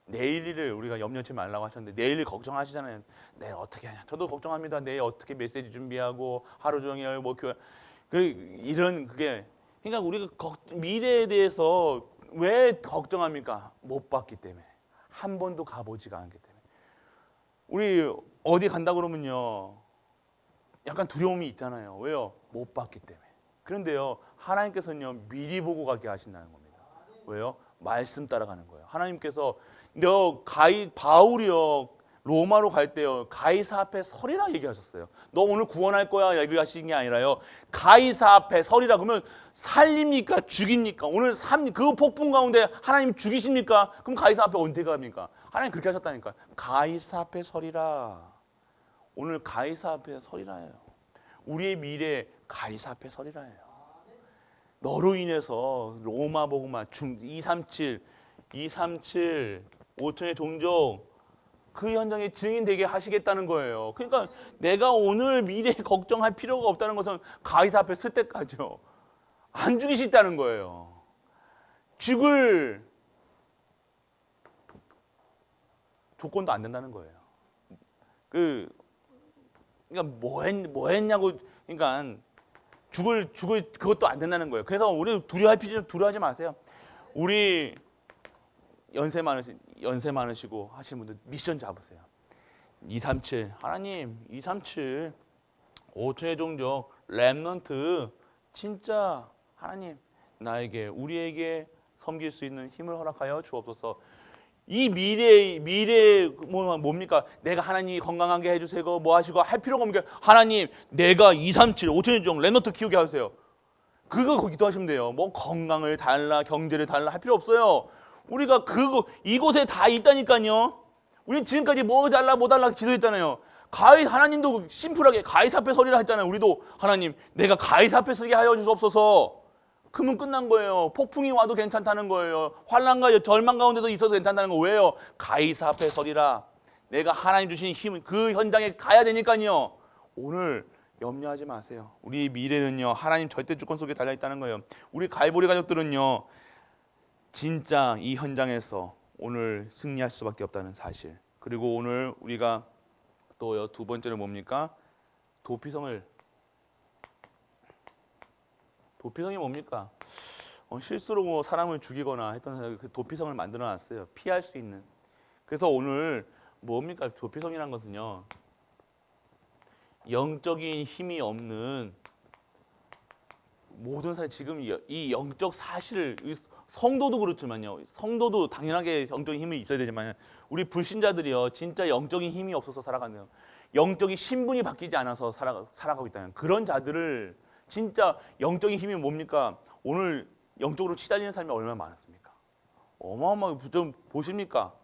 내일 일을 우리가 염려치 말라고 하셨는데 내일 일 걱정하시잖아요. 내일 어떻게 하냐. 저도 걱정합니다. 내일 어떻게 메시지 준비하고 하루 종일 뭐 교회 이런 그게 그러니까 우리가 미래에 대해서 왜 걱정합니까? 못 봤기 때문에. 한 번도 가보지가 않기 때문에. 우리 어디 간다 그러면요. 약간 두려움이 있잖아요. 왜요? 못 봤기 때문에. 그런데요. 하나님께서는요. 미리 보고 가게 하신다는 겁니다. 왜요? 말씀 따라가는 거예요. 하나님께서 바울이요. 로마로 갈 때요. 가이사 앞에 서리라 얘기하셨어요. 너 오늘 구원할 거야 얘기하시는 게 아니라요. 가이사 앞에 서리라 그러면 살립니까? 죽입니까? 오늘 그 폭풍 가운데 하나님 죽이십니까? 그럼 가이사 앞에 언제 갑니까? 하나님 그렇게 하셨다니까. 가이사 앞에 서리라. 오늘 가이사 앞에 서리라예요. 우리의 미래 가이사 앞에 서리라예요. 너로 인해서 로마 복음화 237 5천의 종족 그 현장에 증인되게 하시겠다는 거예요. 그러니까 내가 오늘 미래 걱정할 필요가 없다는 것은 가이사 앞에 설 때까지요. 안 죽이시다는 거예요. 죽을 조건도 안 된다는 거예요. 그러니까 뭐 했냐고 그러니까 죽을 그것도 안 된다는 거예요. 그래서 우리 두려워하지 마세요. 우리 연세 많으시고 하시는 분들 미션 잡으세요. 237 하나님 237 5천의 종족 렘넌트 진짜 하나님 나에게 우리에게 섬길 수 있는 힘을 허락하여 주옵소서. 이 미래 뭡니까? 내가 하나님이 건강하게 해주세요. 뭐 하시고 할 필요가 없는 게 하나님 내가 237 5천의 종족 렘넌트 키우게 하세요. 그거 기도하시면 돼요. 뭐 건강을 달라 경제를 달라 할 필요 없어요. 우리가 이곳에 다 있다니까요. 우리 지금까지 뭐 달라 뭐 달라 기도했잖아요. 하나님도 심플하게 가이사 앞에 서리라 했잖아요. 우리도 하나님 내가 가이사 앞에 서게 하여 주옵소서. 그러면 끝난 거예요. 폭풍이 와도 괜찮다는 거예요. 환난과 절망 가운데도 있어도 괜찮다는 거 왜요? 가이사 앞에 서리라. 내가 하나님 주신 힘 그 현장에 가야 되니까요. 오늘 염려하지 마세요. 우리 미래는요. 하나님 절대 주권 속에 달려 있다는 거예요. 우리 갈보리 가족들은요. 진짜 이 현장에서 오늘 승리할 수밖에 없다는 사실. 그리고 오늘 우리가 또 두 번째는 뭡니까? 도피성이 뭡니까? 실수로 뭐 사람을 죽이거나 했던 그 도피성을 만들어 놨어요. 피할 수 있는. 그래서 오늘 뭡니까? 도피성이란 것은요. 영적인 힘이 없는 모든 사실 지금 이 영적 사실을 성도도 그렇지만요. 성도도 당연하게 영적인 힘이 있어야 되지만 우리 불신자들이요. 진짜 영적인 힘이 없어서 살아가는 영적인 신분이 바뀌지 않아서 살아가고 있다는 그런 자들을 진짜 영적인 힘이 뭡니까? 오늘 영적으로 치달리는 삶이 얼마나 많았습니까? 어마어마하게 좀 보십니까?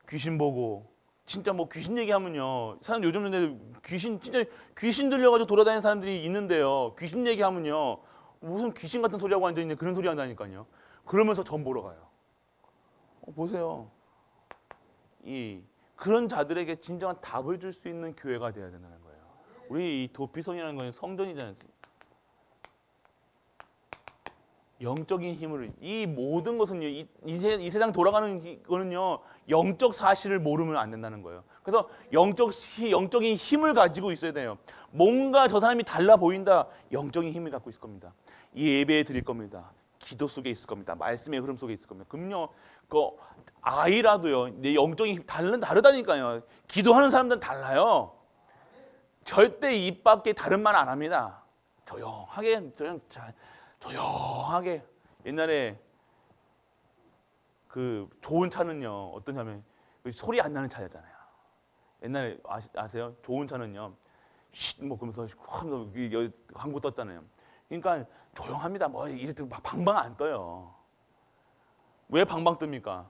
귀신 보고 진짜 뭐 귀신 얘기하면요. 사람 요즘에 진짜 귀신 들려가지고 돌아다니는 사람들이 있는데요. 귀신 얘기하면요. 무슨 귀신 같은 소리하고 앉아있네. 그런 소리 한다니까요. 그러면서 전 보러 가요. 보세요. 그런 자들에게 진정한 답을 줄 수 있는 교회가 되어야 된다는 거예요. 우리 이 도피성이라는 건 성전이잖아요. 영적인 힘을, 이 모든 것은요, 이 세상 돌아가는 거는요, 영적 사실을 모르면 안 된다는 거예요. 그래서 영적인 힘을 가지고 있어야 돼요. 뭔가 저 사람이 달라 보인다, 영적인 힘을 갖고 있을 겁니다. 이 예배에 드릴 겁니다. 기도 속에 있을 겁니다. 말씀의 흐름 속에 있을 겁니다. 그럼요, 그 아이라도요, 내 영적인 힘 다르다니까요. 기도하는 사람들은 달라요. 절대 입 밖에 다른 말 안 합니다. 조용하게, 조용하게. 옛날에 그 좋은 차는요, 어떤 차면 소리 안 나는 차였잖아요. 옛날에 아세요? 좋은 차는요, 쉿, 뭐 그러면서 광고 떴잖아요. 그러니까 조용합니다. 뭐 이랬더니 막 방방 안 떠요. 왜 방방 뜹니까?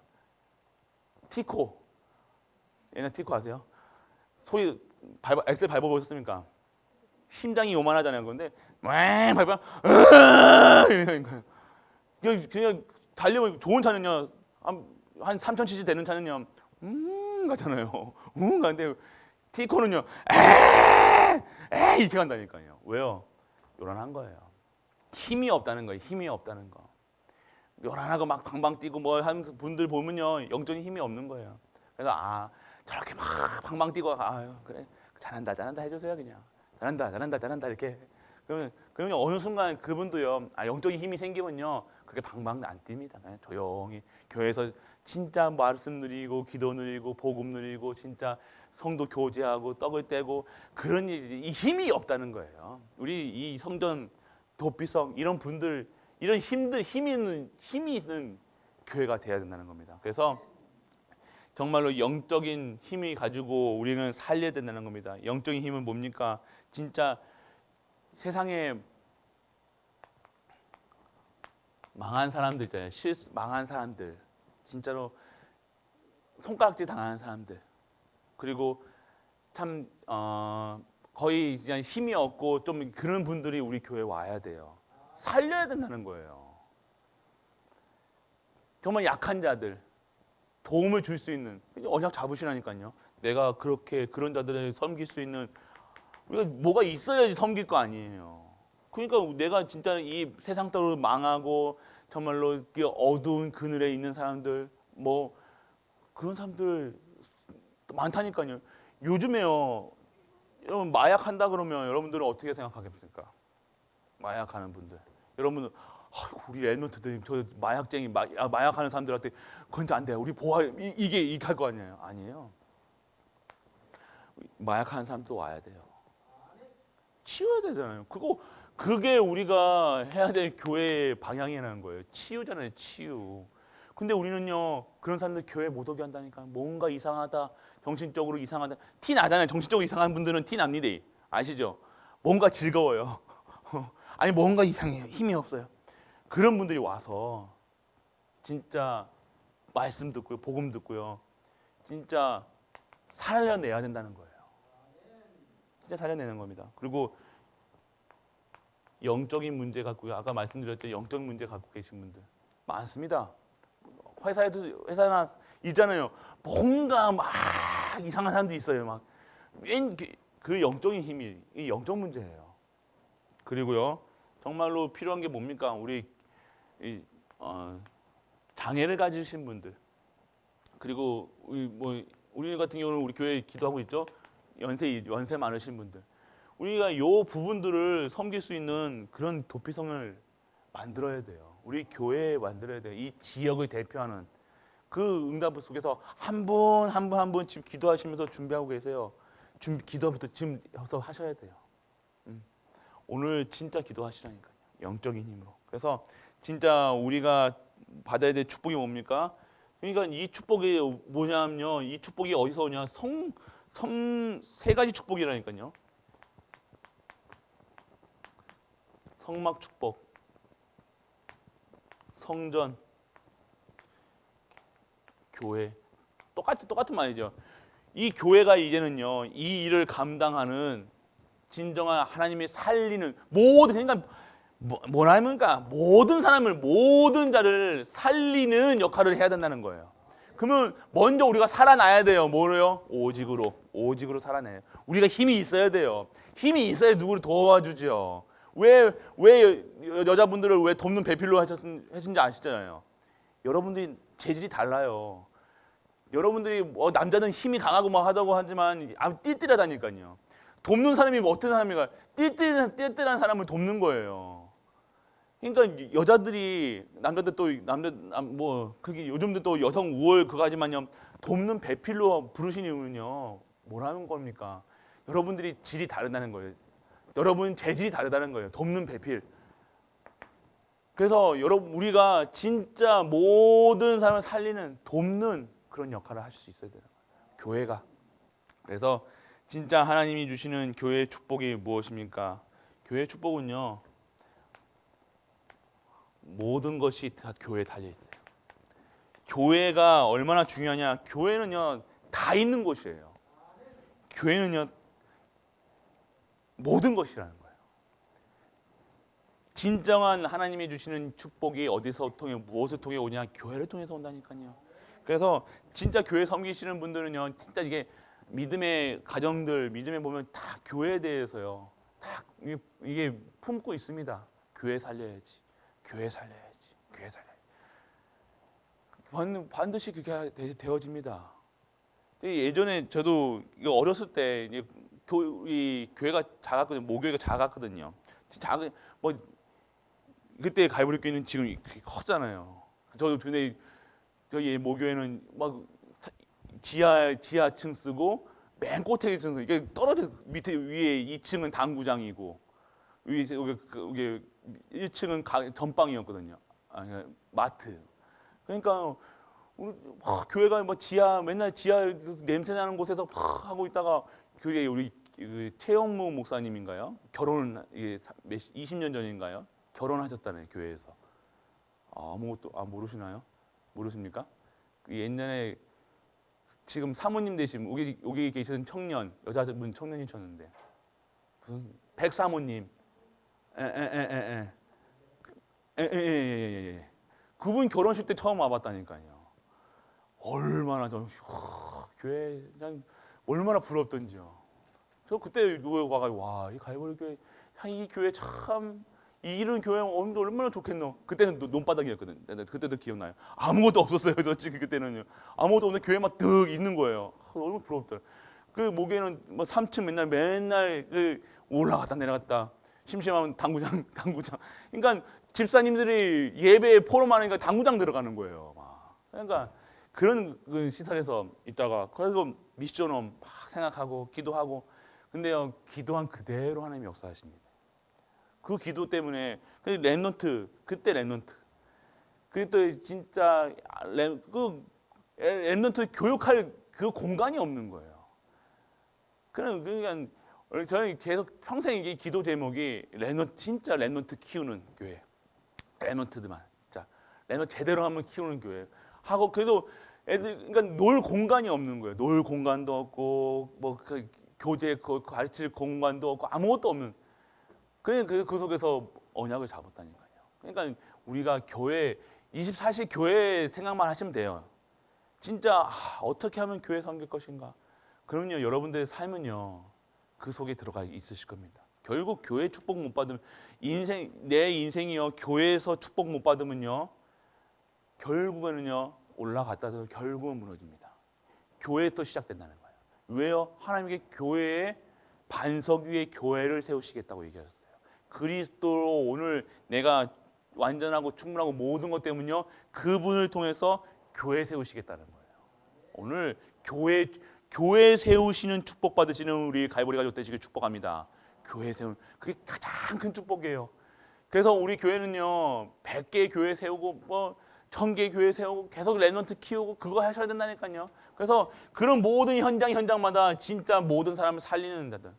티코. 옛날 티코 아세요? 소리 엑셀 밟아보셨습니까? 심장이 요만하잖아요. 그런데 왱 밟아 이러니까요. 그냥 달리면 좋은 차는요, 한 3,000cc 되는 차는요, 가잖아요. 가는데 티코는요, 이렇게 간다니까요. 왜요? 요란한 거예요. 힘이 없다는 거예요. 힘이 없다는 거. 요란하고 막 방방 뛰고 뭐 하는 분들 보면요, 영적인 힘이 없는 거예요. 그래서 저렇게 막 방방 뛰고 그래 잘한다 해주세요. 그냥 잘한다 이렇게. 그러면 어느 순간 그분도요, 영적인 힘이 생기면요, 그게 방방 안 뜁니다. 그냥 조용히 교회에서 진짜 말씀 누리고 기도 누리고 복음 누리고 진짜 성도 교제하고 떡을 떼고 그런 이 힘이 없다는 거예요. 우리 이 성전 도피성 이런 분들 이런 힘이 있는 교회가 돼야 된다는 겁니다. 그래서 정말로 영적인 힘이 가지고 우리는 살려야 된다는 겁니다. 영적인 힘은 뭡니까? 진짜 세상에 망한 사람들 있잖아요. 망한 사람들, 진짜로 손가락질 당하는 사람들, 그리고 참 거의 그냥 힘이 없고 좀 그런 분들이 우리 교회에 와야 돼요. 살려야 된다는 거예요. 정말 약한 자들, 도움을 줄 수 있는 언약 잡으시라니까요. 내가 그런 자들을 섬길 수 있는 우리가 뭐가 있어야지 섬길 거 아니에요. 그러니까 내가 진짜 이 세상 따로 망하고 정말로 어두운 그늘에 있는 사람들 뭐 그런 사람들 많다니까요. 요즘에요. 여러분 마약한다 그러면 여러분들은 어떻게 생각하겠습니까? 마약하는 분들. 여러분은 우리 랩런트들 저 마약쟁이 마약하는 사람들한테 건져 안 돼. 우리 이게 할 거 아니에요. 아니에요. 마약하는 사람도 와야 돼요. 치유해야 되잖아요. 그게 우리가 해야 될 교회의 방향이라는 거예요. 치유잖아요, 치유. 근데 우리는요, 그런 사람들 교회 못 오게 한다니까. 뭔가 이상하다, 정신적으로 이상하다. 티 나잖아요. 정신적으로 이상한 분들은 티 납니다. 아시죠? 뭔가 즐거워요. 아니, 뭔가 이상해요. 힘이 없어요. 그런 분들이 와서 진짜 말씀 듣고요, 복음 듣고요. 진짜 살려내야 된다는 거예요. 진짜 살려내는 겁니다. 그리고 영적인 문제 갖고요. 아까 말씀드렸죠. 영적 문제 갖고 계신 분들 많습니다. 회사나 있잖아요. 뭔가 막 이상한 사람도 있어요. 막 그 영적인 힘이 이 영적 문제예요. 그리고요. 정말로 필요한 게 뭡니까? 우리 장애를 가지신 분들. 그리고 우리 같은 경우는 우리 교회 기도하고 있죠. 연세 많으신 분들. 우리가 요 부분들을 섬길 수 있는 그런 도피성을 만들어야 돼요. 우리 교회에 만들어야 돼요. 이 지역을 대표하는 그 응답 속에서 한 분 한 분 지금 기도하시면서 준비하고 계세요. 기도부터 지금부터 하셔야 돼요. 오늘 진짜 기도하시라니까요. 영적인 힘으로. 그래서 진짜 우리가 받아야 될 축복이 뭡니까? 그러니까 이 축복이 뭐냐면요. 이 축복이 어디서 오냐? 세 가지 축복이라니까요. 성막 축복, 성전, 교회. 똑같은 말이죠. 이 교회가 이제는요, 이 일을 감당하는 진정한 하나님이 살리는 모든, 그러니까 뭐라니까 모든 사람을 모든 자를 살리는 역할을 해야 된다는 거예요. 그러면 먼저 우리가 살아나야 돼요. 뭐로요? 오직으로 살아내요. 우리가 힘이 있어야 돼요. 힘이 있어야 누구를 도와주죠. 왜 여자분들을 왜 돕는 배필로 하신지 아시잖아요. 여러분들이 재질이 달라요. 여러분들이 남자는 힘이 강하고 뭐 하다고 하지만 띨띨하다니까요. 돕는 사람이 뭐 어떤 사람인가? 띨띨한 사람을 돕는 거예요. 그러니까 여자들이 남자들 또 뭐 그게 요즘도 또 여성 우월 그거지만요. 돕는 배필로 부르신 이유는요. 뭐라는 겁니까? 여러분들이 질이 다르다는 거예요. 여러분 재질이 다르다는 거예요. 돕는 배필. 그래서 여러분 우리가 진짜 모든 사람을 살리는 돕는 그런 역할을 할 수 있어야 되는 거예요. 교회가. 그래서 진짜 하나님이 주시는 교회의 축복이 무엇입니까? 교회의 축복은요. 모든 것이 다 교회에 달려 있어요. 교회가 얼마나 중요하냐? 교회는요. 다 있는 곳이에요. 교회는요. 모든 것이라는 거예요. 진정한 하나님이 주시는 축복이 어디서 통해 무엇을 통해 오냐? 교회를 통해서 온다니까요. 그래서 진짜 교회 섬기시는 분들은요. 진짜 이게 믿음의 가정들, 믿음에 보면 다 교회에 대해서요. 다 이게 품고 있습니다. 교회 살려야지. 교회 살려야지. 교회 살려야지. 반드시 그게 되어집니다. 예전에 저도 이거 어렸을 때 이제 이 교회가 작았거든요. 모교회가 작았거든요. 작은 뭐 그때 갈보리 교회는 지금 컸잖아요. 저도 근데 저희 모교회는 막 지하층 쓰고 맨 꼭대기 층 이게 떨어져 밑에 위에 2층은 당구장이고 위에 이게 1층은 전방이었거든요. 마트. 그러니까 우리 교회가 뭐 지하 맨날 지하 냄새 나는 곳에서 하고 있다가 그게 우리 최영무 목사님인가요? 결혼 20년 전인가요? 결혼하셨다는 교회에서. 아무것도 모르시나요? 모르십니까? 옛날에 지금 사모님 되신 여기 계시는 청년 여자분 청년이셨는데 무슨 백사모님 에에에에에에 그분 결혼식 때 처음 와봤다니까요. 얼마나 교회 그냥 얼마나 부럽던지요. 저 그때 누구 와가지고 와이 갈보리 교회 이 교회 참 이런 교회 얼마나 좋겠노. 그때는 논바닥이었거든. 그때도 기억나요. 아무것도 없었어요. 솔직히 그때는요. 아무것도 없는 교회만 득 있는 거예요. 얼마나 부럽더라. 그 목에는 뭐 3층 맨날 그 올라갔다 내려갔다. 심심하면 당구장. 그러니까 집사님들이 예배 포럼 하니까 당구장 들어가는 거예요. 그러니까 그런 그 시설에서 있다가 그래서 미션홈 막 생각하고 기도하고 근데요 기도한 그대로 하나님이 역사하십니다. 그 기도 때문에 그 랩넌트 그때 랩넌트 그때 진짜 그 랩넌트 교육할 그 공간이 없는 거예요. 그러니까 저는 계속 평생 이게 기도 제목이 진짜 랩넌트 키우는 교회, 랩넌트들만 자 랩넌트 제대로 한번 키우는 교회 하고 그래도 애들 그러니까 놀 공간이 없는 거예요. 놀 공간도 없고 뭐 그 교재 가르칠 공간도 없고 아무것도 없는. 그냥 그 속에서 언약을 잡았다니까요. 그러니까 우리가 교회 24시 교회 생각만 하시면 돼요. 진짜 어떻게 하면 교회 섬길 것인가? 그러면요 여러분들의 삶은요 그 속에 들어가 있으실 겁니다. 결국 교회 축복 못 받으면 내 인생이요 교회에서 축복 못 받으면요 결국에는요 올라갔다도 결국은 무너집니다. 교회 또 시작된다는 거예요. 왜요? 하나님께 교회에 반석 위에 교회를 세우시겠다고 얘기하셨어요. 그리스도로 오늘 내가 완전하고 충분하고 모든 것 때문에요. 그분을 통해서 교회 세우시겠다는 거예요. 오늘 교회 세우시는 축복 받으시는 우리 갈보리 가족 되시길 축복합니다. 교회 세우는 그게 가장 큰 축복이에요. 그래서 우리 교회는요 100개 교회 세우고 뭐 1000개 교회 세우고 계속 랩넌트 키우고 그거 하셔야 된다니까요. 그래서 그런 모든 현장마다 진짜 모든 사람을 살리는 자들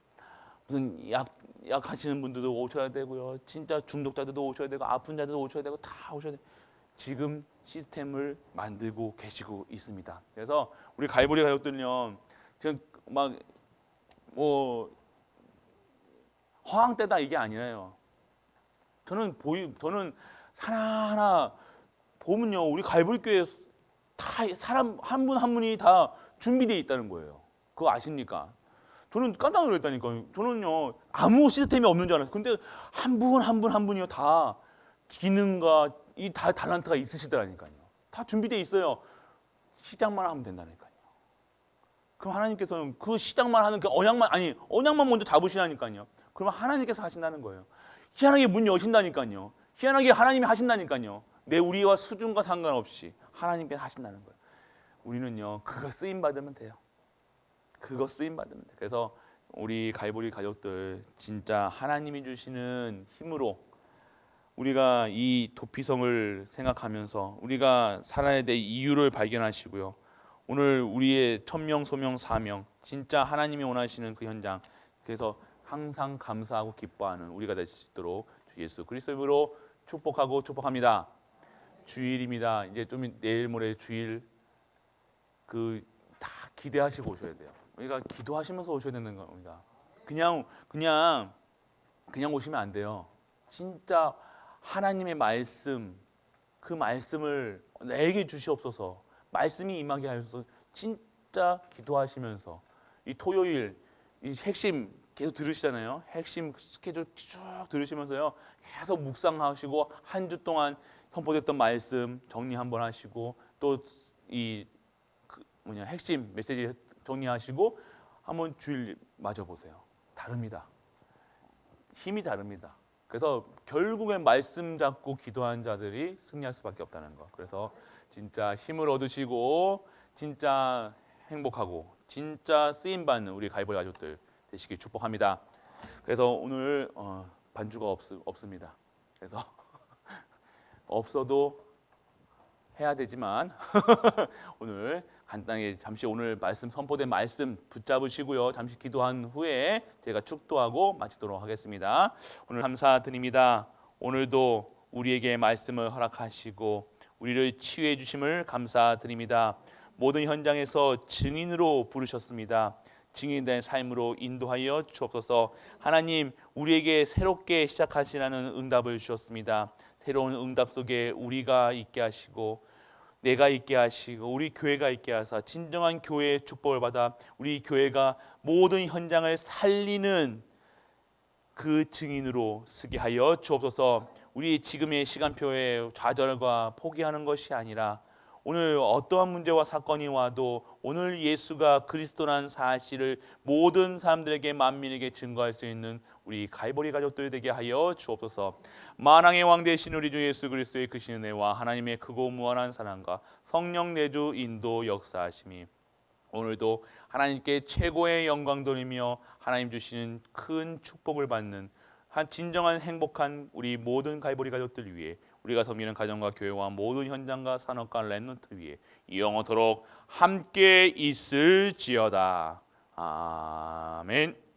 무슨 약 하시는 분들도 오셔야 되고요. 진짜 중독자들도 오셔야 되고 아픈 자들도 오셔야 되고 다 오셔야 돼요. 지금 시스템을 만들고 계시고 있습니다. 그래서 우리 갈보리 가족들은요. 지금 막 뭐 허황 때다 이게 아니라요. 저는 하나하나 보면요, 우리 갈보리교회 다 사람 한 분 한 분이 다 준비되어 있다는 거예요. 그거 아십니까? 저는 깜짝 놀랐다니까요. 저는요, 아무 시스템이 없는 줄 알았어요. 근데 한 분 한 분 한 분이요, 다 기능과 이 다 달란트가 있으시더라니까요. 다 준비되어 있어요. 시작만 하면 된다니까요. 그럼 하나님께서는 그 시작만 하는 그 언약만 먼저 잡으시라니까요. 그러면 하나님께서 하신다는 거예요. 희한하게 문 여신다니까요. 희한하게 하나님이 하신다니까요. 내 우리와 수준과 상관없이 하나님께서 하신다는 거예요. 우리는요, 그거 쓰임 받으면 돼요. 그거 쓰임 받으면 돼요. 그래서 우리 갈보리 가족들 진짜 하나님이 주시는 힘으로 우리가 이 도피성을 생각하면서 우리가 살아야 될 이유를 발견하시고요. 오늘 우리의 천명, 소명, 사명 진짜 하나님이 원하시는 그 현장, 그래서 항상 감사하고 기뻐하는 우리가 될 수 있도록 주 예수 그리스도 이름으로 축복합니다. 주일입니다. 이제 좀 내일 모레 주일 그 다 기대하시고 오셔야 돼요. 우리가 기도하시면서 오셔야 되는 겁니다. 그냥 오시면 안 돼요. 진짜 하나님의 말씀, 그 말씀을 내게 주시옵소서, 말씀이 임하게 하셔서 진짜 기도하시면서 이 토요일 이 핵심 계속 들으시잖아요. 핵심 스케줄 쭉 들으시면서요, 계속 묵상하시고 한 주 동안 선포됐던 말씀 정리 한번 하시고 또 이 핵심 메시지 정리하시고 한번 주일 맞아 보세요. 다릅니다. 힘이 다릅니다. 그래서 결국엔 말씀 잡고 기도한 자들이 승리할 수밖에 없다는 거. 그래서 진짜 힘을 얻으시고 진짜 행복하고 진짜 쓰임 받는 우리 갈보리 가족들 되시길 축복합니다. 그래서 오늘 반주가 없습니다. 그래서 없어도 해야 되지만 오늘 간단히 잠시 오늘 말씀 선포된 말씀 붙잡으시고요. 잠시 기도한 후에 제가 축도하고 마치도록 하겠습니다. 오늘 감사드립니다. 오늘도 우리에게 말씀을 허락하시고 우리를 치유해 주심을 감사드립니다. 모든 현장에서 증인으로 부르셨습니다. 증인된 삶으로 인도하여 주옵소서. 하나님, 우리에게 새롭게 시작하시라는 응답을 주셨습니다. 새로운 응답 속에 우리가 있게 하시고 내가 있게 하시고 우리 교회가 있게 하사 진정한 교회의 축복을 받아 우리 교회가 모든 현장을 살리는 그 증인으로 쓰게 하여 주옵소서. 우리 지금의 시간표에 좌절과 포기하는 것이 아니라 오늘 어떠한 문제와 사건이 와도 오늘 예수가 그리스도란 사실을 모든 사람들에게 만민에게 증거할 수 있는 우리 갈보리 가족들 되게 하여 주옵소서. 만왕의 왕 되신 우리 주 예수 그리스도의 크신 은혜와 하나님의 크고 무한한 사랑과 성령 내주 인도 역사하심이 오늘도 하나님께 최고의 영광 돌리며 하나님 주시는 큰 축복을 받는 한 진정한 행복한 우리 모든 갈보리 가족들 위해 우리가 섬기는 가정과 교회와 모든 현장과 산업과 랩런트 위에 영원토록 함께 있을지어다. 아멘.